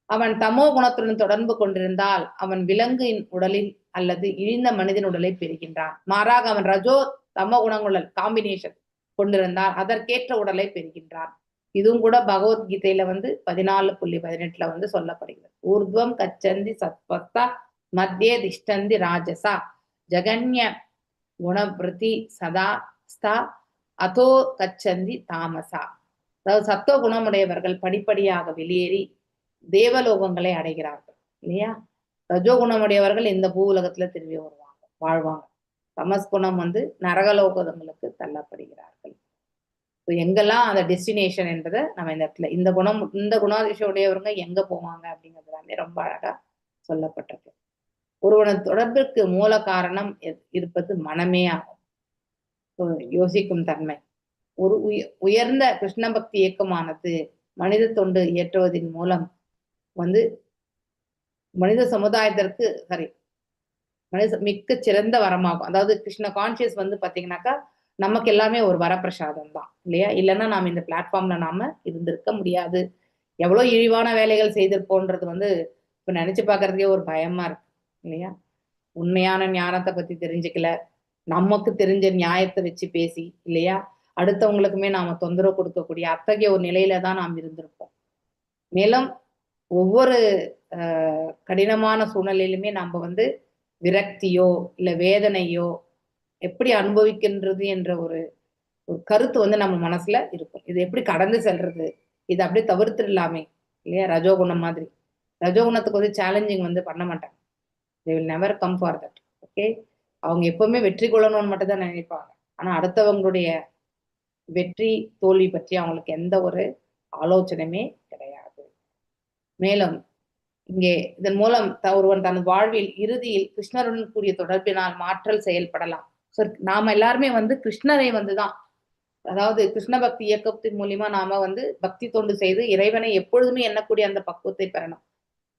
அவன் தமோ குணத்துடன் தொடர்பு கொண்டிருந்தால் அவன் விலங்கின் உடலில் அல்லது இழிந்த மனிதன் உடலை பெறுகின்றான். மாறாக அவன் ரஜோ தமோ குணங்களுடன் காம்பினேஷன் கொண்டிருந்தால் அதற்கேற்ற உடலை பெறுகின்றான். இதுவும் கூட பகவத்கீதையில வந்து 14.18 வந்து சொல்லப்படுகிறது. ஊர்துவம் கச்சந்தி சத்வத்தா மத்தியே திஷ்டந்தி ராஜசா ஜகன்ய குணபிருதி சதா ஸ்தா அதோ கச்சந்தி தாமசா. அதாவது சத்துவ குணமுடையவர்கள் படிப்படியாக வெளியேறி தேவலோகங்களை அடைகிறார்கள் இல்லையா. ரஜோகுணமுடையவர்கள் இந்த பூ உலகத்துல திரும்பி வருவாங்க, வாழ்வாங்க. தமஸ் குணம் வந்து நரகலோகங்களுக்கு தள்ளப்படுகிறார்கள். எங்கெல்லாம் அந்த டெஸ்டினேஷன் என்பதை நம்ம இந்த இடத்துல இந்த குணாதிசயம் உடையவங்க எங்க போவாங்க அப்படிங்கிறதுலாமே ரொம்ப அழகா சொல்லப்பட்டிருக்கு. ஒருவனது தொடர்பிற்கு மூல காரணம் இருப்பது மனமே ஆகும். யோசிக்கும் தன்மை. ஒரு உயர்ந்த கிருஷ்ண பக்தி இயக்கமானது மனித தொண்டு இயற்றுவதன் மூலம் வந்து மனித சமுதாயத்திற்கு மிக்க சிறந்த வரமாகும். அதாவது கிருஷ்ண கான்சியஸ் வந்து பாத்தீங்கன்னாக்கா நமக்கு எல்லாமே ஒரு வரப்பிரசாதம் தான் இல்லையா. இல்லைன்னா நாம இந்த பிளாட்ஃபார்ம்ல நாம இருந்திருக்க முடியாது. எவ்வளவு இழிவான வேலைகள் செய்திருப்போன்றது வந்து இப்ப நினைச்சு பாக்குறதுக்கே ஒரு பயமா இருக்கு இல்லையா. உண்மையான ஞானத்தை பத்தி தெரிஞ்சுக்கல, நமக்கு தெரிஞ்ச நியாயத்தை வச்சு பேசி இல்லையா அடுத்தவங்களுக்குமே நாம தொந்தரவு கொடுக்கக்கூடிய அத்தகைய ஒரு நிலையில தான் நாம் இருந்திருப்போம். மேலும் ஒவ்வொரு கடினமான சூழ்நிலையிலுமே நம்ம வந்து விரக்தியோ இல்ல வேதனையோ எப்படி அனுபவிக்கின்றது என்ற ஒரு கருத்து வந்து நம்ம மனசுல இருக்கும். இது எப்படி கடந்து செல்றது, இது அப்படியே தவிர்த்துடலாமே இல்லையா. ரஜோகுணம் மாதிரி ரஜோகுணத்துக்கு வந்து சேலஞ்சிங் வந்து பண்ண மாட்டாங்க. they will never come for that. Okay, அவங்க எப்பவுமே வெற்றி கொள்ளணும்னு மட்டும் தான் நினைப்பாங்க. ஆனா அடுத்தவங்களுடைய வெற்றி தோல்வி பற்றி அவங்களுக்கு எந்த ஒரு ஆலோசனையுமே கிடையாது. மேலும் இங்கே இதன் மூலம் ஒருவன் தன் வாழ்வில் இறுதியில் கிருஷ்ணருடன் கூடிய தொடர்பினால் மாற்றல் செயல்படலாம். நாம எல்லாருமே வந்து கிருஷ்ணரை வந்துதான், அதாவது கிருஷ்ண பக்தி இயக்கத்தின் மூலியமா நாம வந்து பக்தி தொண்டு செய்து இறைவனை எப்பொழுதுமே எண்ணக்கூடிய அந்த பக்குவத்தை பெறணும்.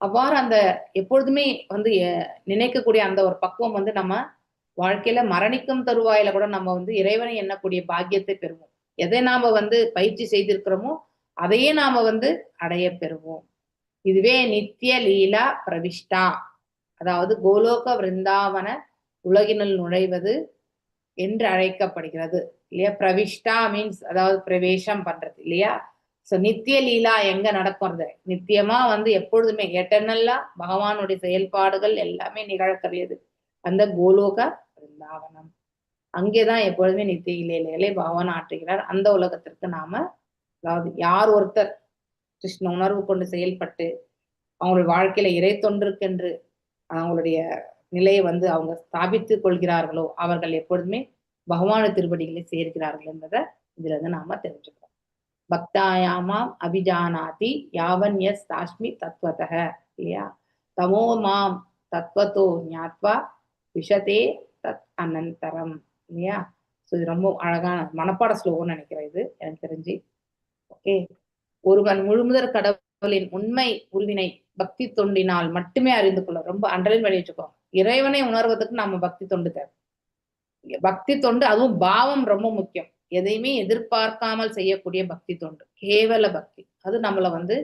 அவ்வாறு அந்த எப்பொழுதுமே வந்து நினைக்கக்கூடிய அந்த ஒரு பக்குவம் வந்து நம்ம வாழ்க்கையில மரணிக்கும் தருவாயில கூட நம்ம வந்து இறைவனை எண்ணக்கூடிய பாக்கியத்தை பெறுவோம். எதை நாம வந்து பயிற்சி செய்திருக்கிறோமோ அதையே நாம வந்து அடைய பெறுவோம். இதுவே நித்திய லீலா பிரவிஷ்டா, அதாவது கோலோக விருந்தாவன உலகினுள் நுழைவது என்று அழைக்கப்படுகிறது இல்லையா. பிரவிஷ்டா மீன்ஸ் அதாவது பிரவேசம் பண்றது இல்லையா. சோ நித்திய லீலா எங்க நடக்கிறது, நித்தியமா வந்து எப்பொழுதுமே எட்டர்னல்லா பகவானுடைய செயல்பாடுகள் எல்லாமே நிகழக்கூடியது அந்த கோலோக விருந்தாவனம். அங்கேதான் எப்பொழுதுமே நித்திய லீலைகளை பகவான் ஆற்றுகிறார். அந்த உலகத்திற்கு நாம, அதாவது யார் ஒருத்தர் கிருஷ்ண உணர்வு கொண்டு செயல்பட்டு அவங்களுடைய வாழ்க்கையில இறை தொண்டிற்கென்று அவங்களுடைய நிலையை வந்து அவங்க ஸ்தாபித்துக் கொள்கிறார்களோ அவர்கள் எப்பொழுதுமே பகவான திருவடிகளை சேர்க்கிறார்கள் என்பதை இதுல இருந்து நாம தெரிஞ்சுக்கிறோம். பக்தாயாமாம் அபிஜானாதி யாவன் எஸ் தாஷ்மி தத்வதக இல்லையா. தமோ மாம் தத்வத்தோ ஞாத்வா விஷதே தத் அனந்தரம் இல்லையா. ஸோ இது ரொம்ப அழகான மனப்பாட ஸ்லோகம்னு நினைக்கிறேன் இது எனக்கு தெரிஞ்சு. ஓகே, ஒருவன் முழுமுதற் கடவுளின் உண்மை உருவினை பக்தி தொண்டினால் மட்டுமே அறிந்து கொள்ள. ரொம்ப அண்டர்லைன் பண்ணி வச்சுக்கோங்க. இறைவனை உணர்வதற்கு நாம பக்தி தொண்டு தேவை. பக்தி தொண்டு அதுவும் பாவம் ரொம்ப முக்கியம். எதையுமே எதிர்பார்க்காமல் செய்யக்கூடிய பக்தி தொண்டு, கேவல பக்தி, அது நம்மள வந்து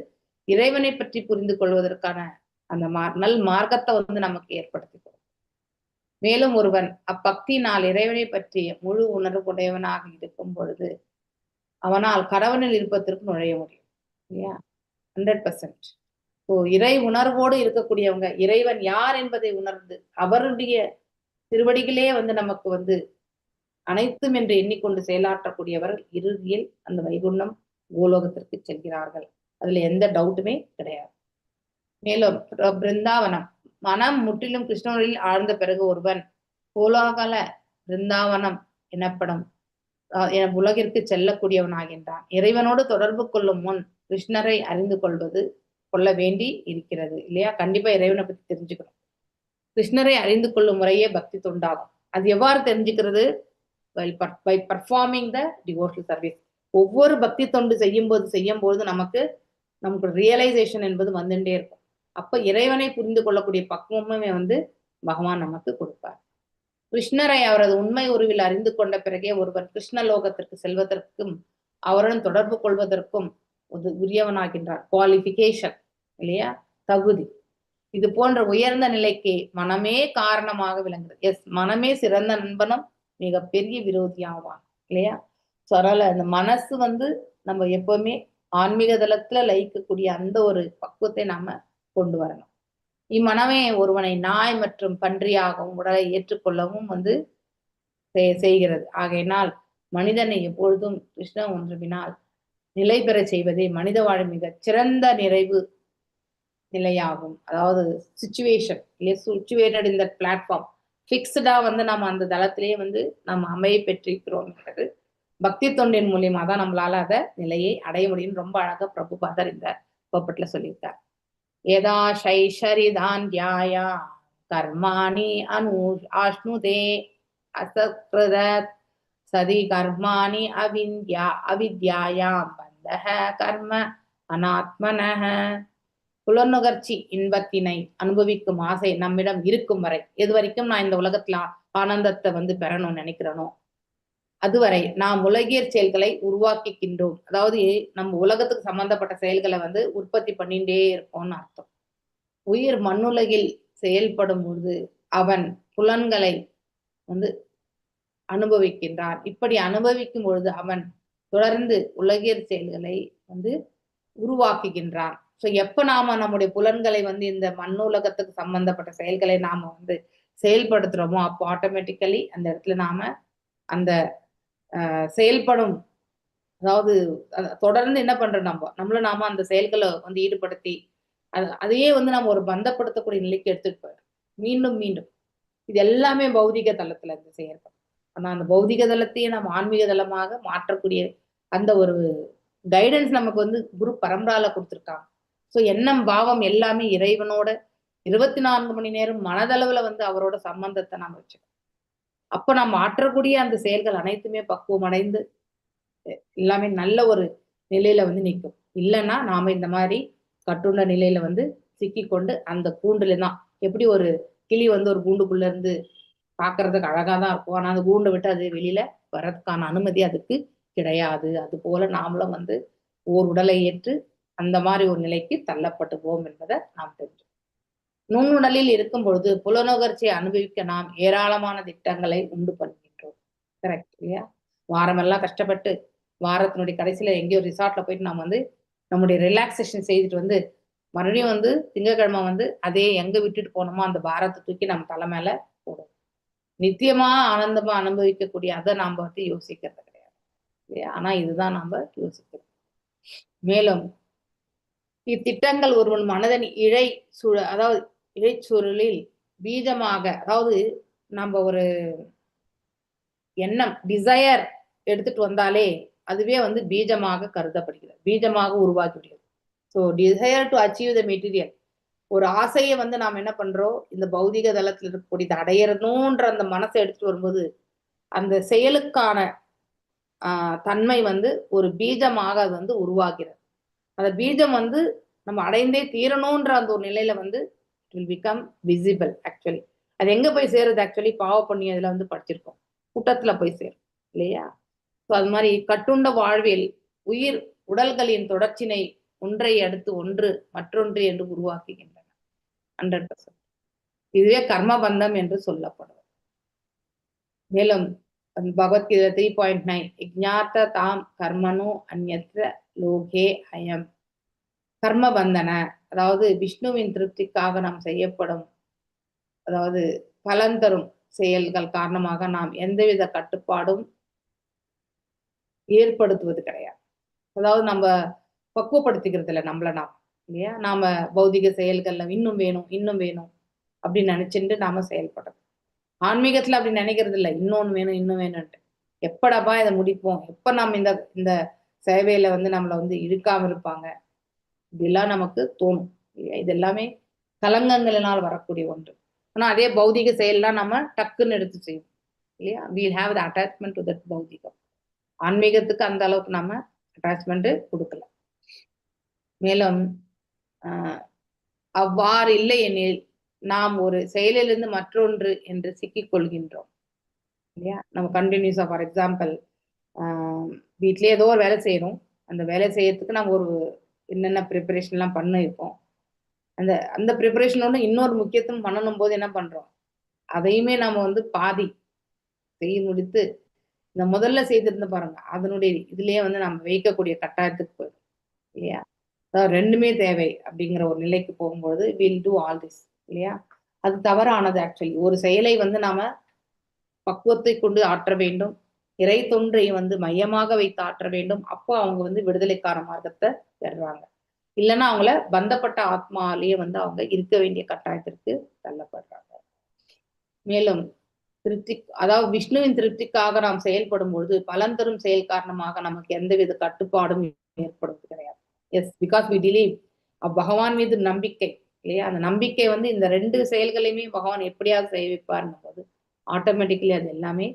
இறைவனை பற்றி புரிந்து கொள்வதற்கான அந்த நல் மார்க்கத்தை வந்து நமக்கு ஏற்படுத்தி கொடுக்கும். மேலும் ஒருவன் அப்பக்தியினால் இறைவனை பற்றிய முழு உணர்வுடையவனாக இருக்கும் பொழுது அவனால் கடவுளின் விருப்பத்திற்கு நுழைய முடியும் இல்லையா? 100%. ஸோ இறை உணர்வோடு இருக்கக்கூடியவங்க இறைவன் யார் என்பதை உணர்ந்து அவருடைய திருவடிகளே வந்து நமக்கு வந்து அனைத்தும் என்று எண்ணிக்கொண்டு செயலாற்றக்கூடியவர்கள் இறுதியில் அந்த வைகுண்டம் பூலோகத்திற்கு செல்கிறார்கள். அதுல எந்த டவுட்டுமே கிடையாது. மேலும் பிருந்தாவனம் மனம் முற்றிலும் கிருஷ்ணனில் ஆழ்ந்த பிறகு ஒருவன் பூலோகல பிருந்தாவனம் எனப்படும் உலகிற்கு செல்லக்கூடியவனாகின்றான். இறைவனோடு தொடர்பு கொள்ளும் முன் கிருஷ்ணரை அறிந்து கொள்ள வேண்டி இருக்கிறது இல்லையா? கண்டிப்பா இறைவனை பத்தி தெரிஞ்சுக்கணும். கிருஷ்ணரை அறிந்து கொள்ளும் முறையே பக்தி தொண்டாகும். அது எவ்வாறு தெரிஞ்சுக்கிறது? by performing the devotional service. ஒவ்வொரு பக்தி தொண்டு செய்யும்போது நமக்கு ரியலைசேஷன் என்பது வந்துட்டே இருக்கும். அப்ப இறைவனை புரிந்து கொள்ளக்கூடிய பக்குவமே வந்து பகவான் நமக்கு கொடுப்பார். கிருஷ்ணரை அவரது உண்மை உருவில் அறிந்து கொண்ட பிறகே ஒருவன் கிருஷ்ணலோகத்திற்கு செல்வதற்கும் அவருடன் தொடர்பு கொள்வதற்கும் உரியவனாகின்றான். குவாலிபிகேஷன் இல்லையா? தகுதி. இது போன்ற உயர்ந்த நிலைக்கு மனமே காரணமாக விளங்குது. எஸ், மனமே சிறந்த நண்பனும் மிகப்பெரிய விரோதியாவான் இல்லையா? ஸோ அதனால அந்த மனசு வந்து நம்ம எப்பவுமே ஆன்மீக தளத்துல லயிக்கக்கூடிய அந்த ஒரு பக்குவத்தை நாம கொண்டு வரணும். இம்மனமே ஒருவனை நாய் மற்றும் பன்றியாகவும் உடலை ஏற்றுக்கொள்ளவும் வந்து செய்கிறது. ஆகையினால் மனிதனை எப்பொழுதும் கிருஷ்ணன் ஒன்றுவினால் நிலை பெற செய்வதே மனித வாழ மிக சிறந்த நிறைவு நிலையாகும். அதாவது சிச்சுவேட்டட் இந்த பிளாட்ஃபார்ம் ஃபிக்ஸ்டா வந்து நம்ம அந்த தளத்திலேயே வந்து நம்ம அமைய பெற்றிருக்கிறோம் என்பது பக்தி தொண்டின் மூலியமா தான் நம்மளால அத நிலையை அடைய முடியும். ரொம்ப அழகா பிரபுபாதர் இந்த கோப்பட்ல சொல்லியிருக்கார். ஏதா ஷைஷரிதான் தியாயா கர்மாணி ஆஷ்ணுதே அசக்ருத சதி கர்மாணி அவித்யாயாம் பந்தஹ கர்ம அனாத்மனஹ. புலனுகர்ச்சி இன்பத்தினை அனுபவிக்கும் ஆசை நம்மிடம் இருக்கும் வரை, எது வரைக்கும் நான் இந்த உலகத்துல ஆனந்தத்தை வந்து பெறணும்னு நினைக்கிறேனோ அதுவரை நாம் உலகியற் செயல்களை உருவாக்கிக்கின்றோம். அதாவது நம்ம உலகத்துக்கு சம்பந்தப்பட்ட செயல்களை வந்து உற்பத்தி பண்ணிட்டே இருப்போம்னு அர்த்தம். உயிர் மண்ணுலகில் செயல்படும் பொழுது அவன் புலன்களை வந்து அனுபவிக்கின்றான். இப்படி அனுபவிக்கும் பொழுது அவன் தொடர்ந்து உலகியற் செயல்களை வந்து உருவாக்குகின்றான். ஸோ எப்ப நாம நம்முடைய புலன்களை வந்து இந்த மண்ணுலகத்துக்கு சம்பந்தப்பட்ட செயல்களை நாம வந்து செயல்படுத்துறோமோ அப்போ ஆட்டோமேட்டிக்கலி அந்த இடத்துல நாம அந்த செயல்படும், அதாவது தொடர்ந்து என்ன பண்றோம் நாம அந்த செயல்களை வந்து ஈடுபடுத்தி அதையே வந்து நம்ம ஒரு பந்தப்படுத்தக்கூடிய நிலைக்கு எடுத்துட்டு போயிடும் மீண்டும் மீண்டும். இது எல்லாமே பௌதிக தளத்துல இருந்து செயல்படும். ஆனா அந்த பௌதிக தளத்தையே நம்ம ஆன்மீக தளமாக மாற்றக்கூடிய அந்த ஒரு கைடன்ஸ் நமக்கு வந்து குரு பரம்பரால கொடுத்துருக்காங்க. ஸோ எண்ணம் பாவம் எல்லாமே இறைவனோட 24 மணி நேரம் மனதளவுல வந்து அவரோட சம்பந்தத்தை நாம வச்சுக்கணும். அப்ப நம்ம ஆற்றக்கூடிய அந்த செயல்கள் அனைத்துமே பக்குவம் அடைந்து எல்லாமே நல்ல ஒரு நிலையில வந்து நிற்கும். இல்லைன்னா நாம இந்த மாதிரி கட்டுண்ட நிலையில வந்து சிக்கிக்கொண்டு அந்த கூண்டுல தான், எப்படி ஒரு கிளி வந்து ஒரு கூண்டுக்குள்ள இருந்து பாக்குறதுக்கு அழகாதான் இருக்கும், ஆனா அந்த கூண்டை விட்டு அது வெளியில வர்றதுக்கான அனுமதி அதுக்கு கிடையாது. அது போல நாமளும் வந்து ஓர் உடலை ஏற்று அந்த மாதிரி ஒரு நிலைக்கு தள்ளப்பட்டு போவோம் என்பதை நாம் தெரிஞ்சோம். நுண்ணுடலில் இருக்கும் பொழுது புலனுகர்ச்சியை அனுபவிக்க நாம் ஏராளமான திட்டங்களை உண்டு பண்ணுகின்றோம். கரெக்ட் இல்லையா? வாரமெல்லாம் கஷ்டப்பட்டு வாரத்தினுடைய கடைசியில எங்கேயோ ரிசார்ட்ல போயிட்டு நாம் வந்து நம்முடைய ரிலாக்ஸேஷன் செய்துட்டு வந்து மறுபடியும் வந்து திங்கட்கிழமை வந்து அதே எங்க விட்டுட்டு போனோமோ அந்த பாரத்தை தூக்கி நம்ம தலை மேல போடும். நித்தியமா ஆனந்தமா அனுபவிக்கக்கூடிய அதை நாம வந்து யோசிக்கிறது கிடையாது இல்லையா? ஆனா இதுதான் நாம யோசிக்கிறோம். மேலும் இத்திட்டங்கள் ஒருவன் மனதன் இழைச்சூழலில் பீஜமாக, அதாவது நம்ம ஒரு எண்ணம் டிசையர் எடுத்துட்டு வந்தாலே அதுவே வந்து பீஜமாக கருதப்படுகிறது, பீஜமாக உருவாக்கிவிடுகிறது. So desire to achieve the material, ஒரு ஆசையை வந்து நாம் என்ன பண்றோம், இந்த பௌதிக தளத்தில் இருக்கக்கூடியது அடையணுன்ற அந்த மனசை எடுத்துட்டு வரும்போது அந்த செயலுக்கான தன்மை வந்து ஒரு பீஜமாக அது வந்து உருவாகிறது. அந்த பீஜம் வந்து நம்ம அடைந்தே தீரணும்ன்ற அந்த ஒரு நிலையில வந்து it will become visible. Actually அது எங்க போய் சேருது? ஆக்சுவலி பாவ பண்ணி அதுல வந்து படிச்சிருக்கோம், கூட்டத்துல போய் சேரும் இல்லையா? ஸோ அது மாதிரி கட்டுண்ட வாழ்வில் உயிர் உடல்களின் தொடர்ச்சினை ஒன்றை அடுத்து ஒன்று மற்றொன்று என்று உருவாக்குகின்றன. 100%. இதுவே கர்மபந்தம் என்று சொல்லப்படும். மேலும் பகவத்கீதை 3.9 இஜ்ஞாத தாம் கர்மனு அந்யத்ர லோகே அயம் கர்ம பந்தன, அதாவது விஷ்ணுவின் திருப்திக்காக நாம் செய்யப்படும், அதாவது பலன் தரும் செயல்கள் காரணமாக நாம் எந்தவித கட்டுப்பாடும் ஏற்படுத்துவது கிடையாது. அதாவது நம்ம பக்குவப்படுத்திக்கிறது இல்லை நம்மள நாம், இல்லையா? நாம பௌதிக செயல்கள்ல இன்னும் வேணும் இன்னும் வேணும் அப்படின்னு நினைச்சுட்டு நாம செயல்படுறோம். ஆன்மீகத்துல அப்படி நினைக்கிறது இல்லை, இன்னொன்னு வேணும் இன்னும் வேணும்ட்டு. எப்படப்பா இதை முடிப்போம், எப்ப நம்ம இந்த இந்த சேவையில வந்து நம்மளை வந்து இழுக்காம இருப்பாங்க, இப்படிலாம் நமக்கு தோணும், இல்லையா? இது எல்லாமே கலங்கங்களினால் வரக்கூடிய ஒன்று. ஆனா அதே பௌதிக செயல்லாம் நம்ம டக்குன்னு எடுத்து செய்வோம், இல்லையா? We'll have the attachment to that பௌதிகம். ஆன்மீகத்துக்கு அந்த அளவுக்கு நம்ம அட்டாச்மெண்ட் கொடுக்கல. மேலும் அவ்வாறு இல்லை எனில் நாம் ஒரு செயலிலிருந்து மற்றொன்று என்று சிக்கிக் கொள்கின்றோம், இல்லையா? நம்ம கண்டினியூஸா, ஃபார் எக்ஸாம்பிள், வீட்லயே ஏதோ ஒரு வேலை செய்யறோம். அந்த வேலை செய்யறதுக்கு நம்ம ஒரு என்னென்ன ப்ரிப்பரேஷன் எல்லாம் பண்ணிருக்கோம். அந்த அந்த ப்ரிப்பரேஷனோட இன்னொரு முக்கியத்துவம் பண்ணணும் போது என்ன பண்றோம், அதையுமே நம்ம வந்து பாதி செய்ய முடித்து இந்த முதல்ல செய்திருந்த பாருங்க, அதனுடைய இதுலயே வந்து நம்ம வைக்கக்கூடிய கட்டாயத்துக்கு போயிடும், இல்லையா? அதாவது ரெண்டுமே தேவை அப்படிங்கிற ஒரு நிலைக்கு போகும்போது வில் டூ ஆல் திஸ், இல்லையா? அது தவறானது. ஆக்சுவலி ஒரு செயலை வந்து நாம பக்குவத்தை கொண்டு ஆற்ற வேண்டும், இறை தொன்றை வந்து மையமாக வைத்து ஆற்ற வேண்டும். அப்போ அவங்க வந்து விடுதலைக்கான மார்க்கத்தை பெறுறாங்க. இல்லைன்னா அவங்கள பந்தப்பட்ட ஆத்மாலேயே வந்து அவங்க இருக்க வேண்டிய கட்டாயத்திற்கு தள்ளப்படுறாங்க. மேலும் திருப்தி, அதாவது விஷ்ணுவின் திருப்திக்காக நாம் செயல்படும் பொழுது பலன் தரும் செயல் காரணமாக நமக்கு எந்தவித கட்டுப்பாடும் ஏற்படுவது கிடையாது. Yes, because we believe. பகவான் மீது நம்பிக்கை, இல்லையா? அந்த நம்பிக்கை வந்து இந்த ரெண்டு செயல்களையுமே பகவான் எப்படியாவது செய்விப்பார்னும் போது ஆட்டோமேட்டிக்கலி அது எல்லாமே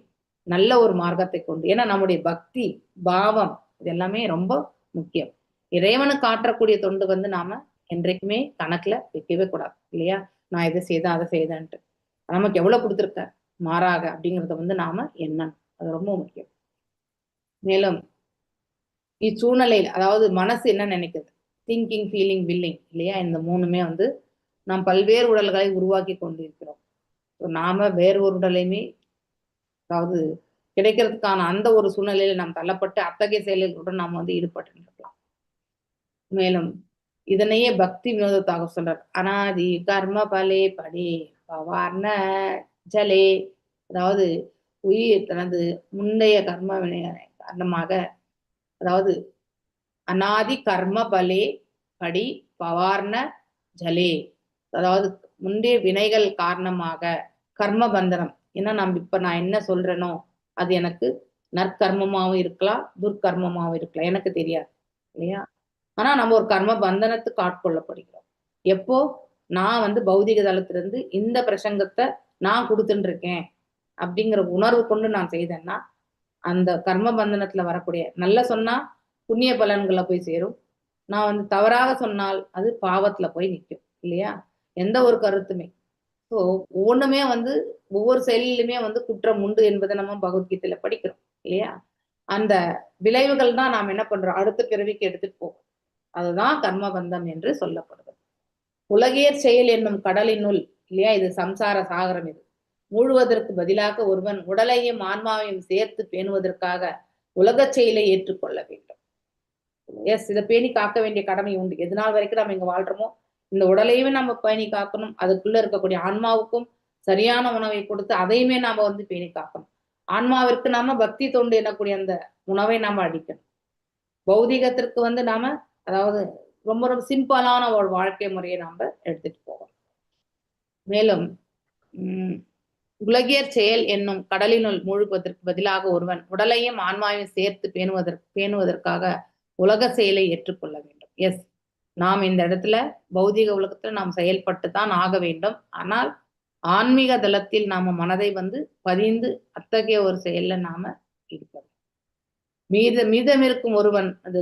நல்ல ஒரு மார்க்கத்தை கொண்டு, ஏன்னா நம்முடைய பக்தி பாவம் இது எல்லாமே ரொம்ப முக்கியம். இறைவனுக்கு ஆற்றக்கூடிய தொண்டு வந்து நாம என்றைக்குமே கணக்குல வைக்கவே கூடாது, இல்லையா? நான் இதை செய்தேன் அதை செய்தேன்ட்டு நமக்கு எவ்வளவு கொடுத்துருக்க மாறாக அப்படிங்கிறத வந்து நாம எண்ணணும், அது ரொம்ப முக்கியம். மேலும் இச்சூழ்நிலையில், அதாவது மனசு என்ன நினைக்குது, திங்கிங் ஃபீலிங் வில்லிங், இல்லையா? இந்த மூணுமே வந்து நாம் பல்வேறு உடல்களை உருவாக்கி கொண்டிருக்கிறோம். நாம வேறு ஒரு உடலையுமே, அதாவது கிடைக்கிறதுக்கான அந்த ஒரு சூழ்நிலையில நாம் தள்ளப்பட்டு அத்தகைய செயல்களுடன் நாம் வந்து ஈடுபட்டு இருக்கலாம். மேலும் இதனையே பக்தி வினோதத்தாக சொல்றார். அனாதி கர்ம பலே படே பவார்ண ஜலே, அதாவது உயிர் தனது முந்தைய கர்ம வினை காரணமாக, அதாவது அனாதி கர்ம பலே படி பவார்ண ஜலே, அதாவது முந்தைய வினைகள் காரணமாக கர்ம பந்தனம். ஏன்னா நான் என்ன சொல்றேனோ அது எனக்கு நற்கர்மமாவும் இருக்கலாம் துர்கர்மமாவும் இருக்கலாம், எனக்கு தெரியாது, இல்லையா? ஆனா நம்ம ஒரு கர்ம பந்தனத்துக்கு ஆட்கொள்ளப்படுகிறோம். எப்போ நான் வந்து பௌதிக தளத்திலிருந்து இந்த பிரசங்கத்தை நான் கொடுத்துட்டு இருக்கேன் அப்படிங்கிற உணர்வு கொண்டு நான் செய்தேன்னா அந்த கர்ம பந்தனத்துல வரக்கூடிய, நல்ல சொன்னா புண்ணிய பலன்களை போய் சேரும், நான் வந்து தவறாக சொன்னால் அது பாவத்துல போய் நிற்கும், இல்லையா? எந்த ஒரு கருத்துமே. ஸோ ஒவ்வொன்றுமே வந்து ஒவ்வொரு செயலிலுமே வந்து குற்றம் உண்டு என்பதை நம்ம பகவத்கீதையில படிக்கிறோம், இல்லையா? அந்த விளைவுகள் தான் நாம் என்ன பண்றோம், அடுத்த பிறவிக்கு எடுத்துட்டு போகும். அதுதான் கர்மபந்தம் என்று சொல்லப்படுது. உலகியற் செயல் என்னும் கடலினுள், இல்லையா? இது சம்சார சாகரம். இது மூழ்குவதற்கு பதிலாக ஒருவன் உடலையும் ஆன்மாவையும் சேர்த்து பேணுவதற்காக உலகச் செயலை ஏற்றுக்கொள்ள வேண்டும். எஸ், இதை பேணி காக்க வேண்டிய கடமை உண்டு. எது நாள் வரைக்கும் நம்ம இங்க வாழ்றோமோ இந்த உடலையுமே நம்ம பேணி காக்கணும், அதுக்குள்ள இருக்கக்கூடிய ஆன்மாவுக்கும் சரியான உணவை கொடுத்து அதையுமே நாம வந்து பேணி காக்கணும். ஆன்மாவிற்கு நாம பக்தி தொண்டு எனக்கூடிய அந்த உணவை நாம அடிக்கணும். பௌதிகத்திற்கு வந்து நாம, அதாவது ரொம்ப ரொம்ப சிம்பிளான ஒரு வாழ்க்கை முறையை நாம எடுத்துட்டு போகணும். மேலும் உலகியற் செயல் என்னும் கடலினுள் மூழ்குவதற்கு பதிலாக ஒருவன் உடலையும் ஆன்மாவையும் சேர்த்து பேணுவதற்காக உலக செயலை ஏற்றுக்கொள்ள வேண்டும். எஸ், நாம் இந்த இடத்துல பௌதிக உலகத்துல நாம் செயல்பட்டு தான் ஆக வேண்டும். ஆனால் ஆன்மீக தளத்தில் நாம மனதை வந்து பதிந்து அத்தகைய ஒரு செயல்ல நாம ஈடுபடும். மீதமிருக்கும் ஒருவன் அது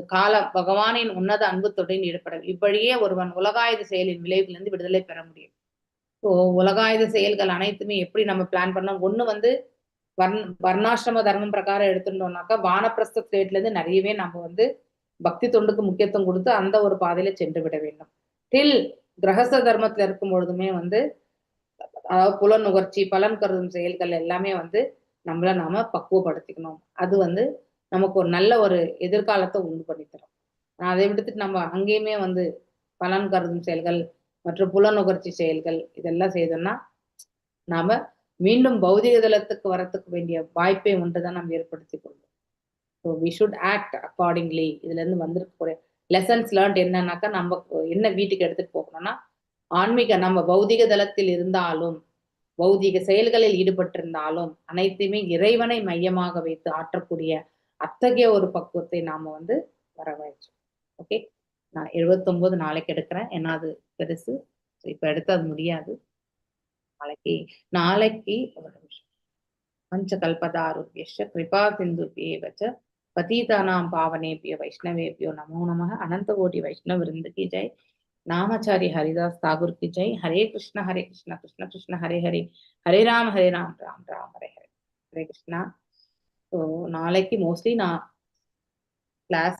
பகவானின் உன்னத அன்புத்துடன் ஈடுபடும். இப்படியே ஒருவன் உலகாயுத செயலின் விளைவிலிருந்து விடுதலை பெற முடியும். ஸோ உலகாயுத செயல்கள் அனைத்துமே எப்படி நம்ம பிளான் பண்ணோம், ஒண்ணு வந்து வர்ணாசிரம தர்மம் பிரகாரம் எடுத்துட்டோம்னாக்கா வானப்பிரஸ்த ஸ்டேட்ல இருந்து நிறையவே நம்ம வந்து பக்தி தொண்டுக்கு முக்கியத்துவம் கொடுத்து அந்த ஒரு பாதையில சென்று விட வேண்டும். டில் கிரகஸ்த தர்மத்துல இருக்கும் பொழுதுமே வந்து, அதாவது புல நுகர்ச்சி பலன் கருதும் செயல்கள் எல்லாமே வந்து நம்மள நாம பக்குவப்படுத்திக்கணும். அது வந்து நமக்கு ஒரு நல்ல ஒரு எதிர்காலத்தை உண்டு பண்ணி தரும். அதை விடுத்துட்டு நம்ம அங்கேயுமே வந்து பலன் கருதும் செயல்கள் மற்றும் புலனுகர்ச்சி செயல்கள் இதெல்லாம் செய்தோம்னா நாம மீண்டும் பௌதிக தளத்துக்கு வரத்துக்கு வேண்டிய வாய்ப்பை ஒன்றுதான் நம்ம ஏற்படுத்தி கொள்வோம். So we should act accordingly. இதுல இருந்து வந்திருக்கக்கூடிய லெசன்ஸ் லேர்ன்ட் என்னன்னாக்கா, நம்ம என்ன வீட்டுக்கு எடுத்துட்டு போகணும்னா, ஆன்மீக நம்ம பௌதிக தளத்தில் இருந்தாலும் பௌதிக செயல்களில் ஈடுபட்டிருந்தாலும் அனைத்தையுமே இறைவனை மையமாக வைத்து ஆற்றக்கூடிய அத்தகைய ஒரு பக்குவத்தை நாம வந்து வரவழைச்சோம். ஓகே, நான் 79 நாளைக்கு எடுக்கிறேன். ஏன்னா அது பெருசு. இப்ப எடுத்து அது முடியாது. நாளைக்கு ஒரு நிமிஷம். பஞ்சகல்பதாருப்யஸ்ய கிருபா சிந்துப்யேவ ச பதீதானாம் பாவனேபியோ வைஷ்ணவேபியோ நமோ நமः. अनंत कोटि वैष्णव वृंद की जय. नामाचार्य हरिदास ठाकुर की जय. हरे कृष्ण कृष्ण कृष्ण हरे हरे, हरे राम राम राम हरे हरे, हरे कृष्णा. ஸோ நாளைக்கு மோஸ்ட்லி நான் கிளாஸ்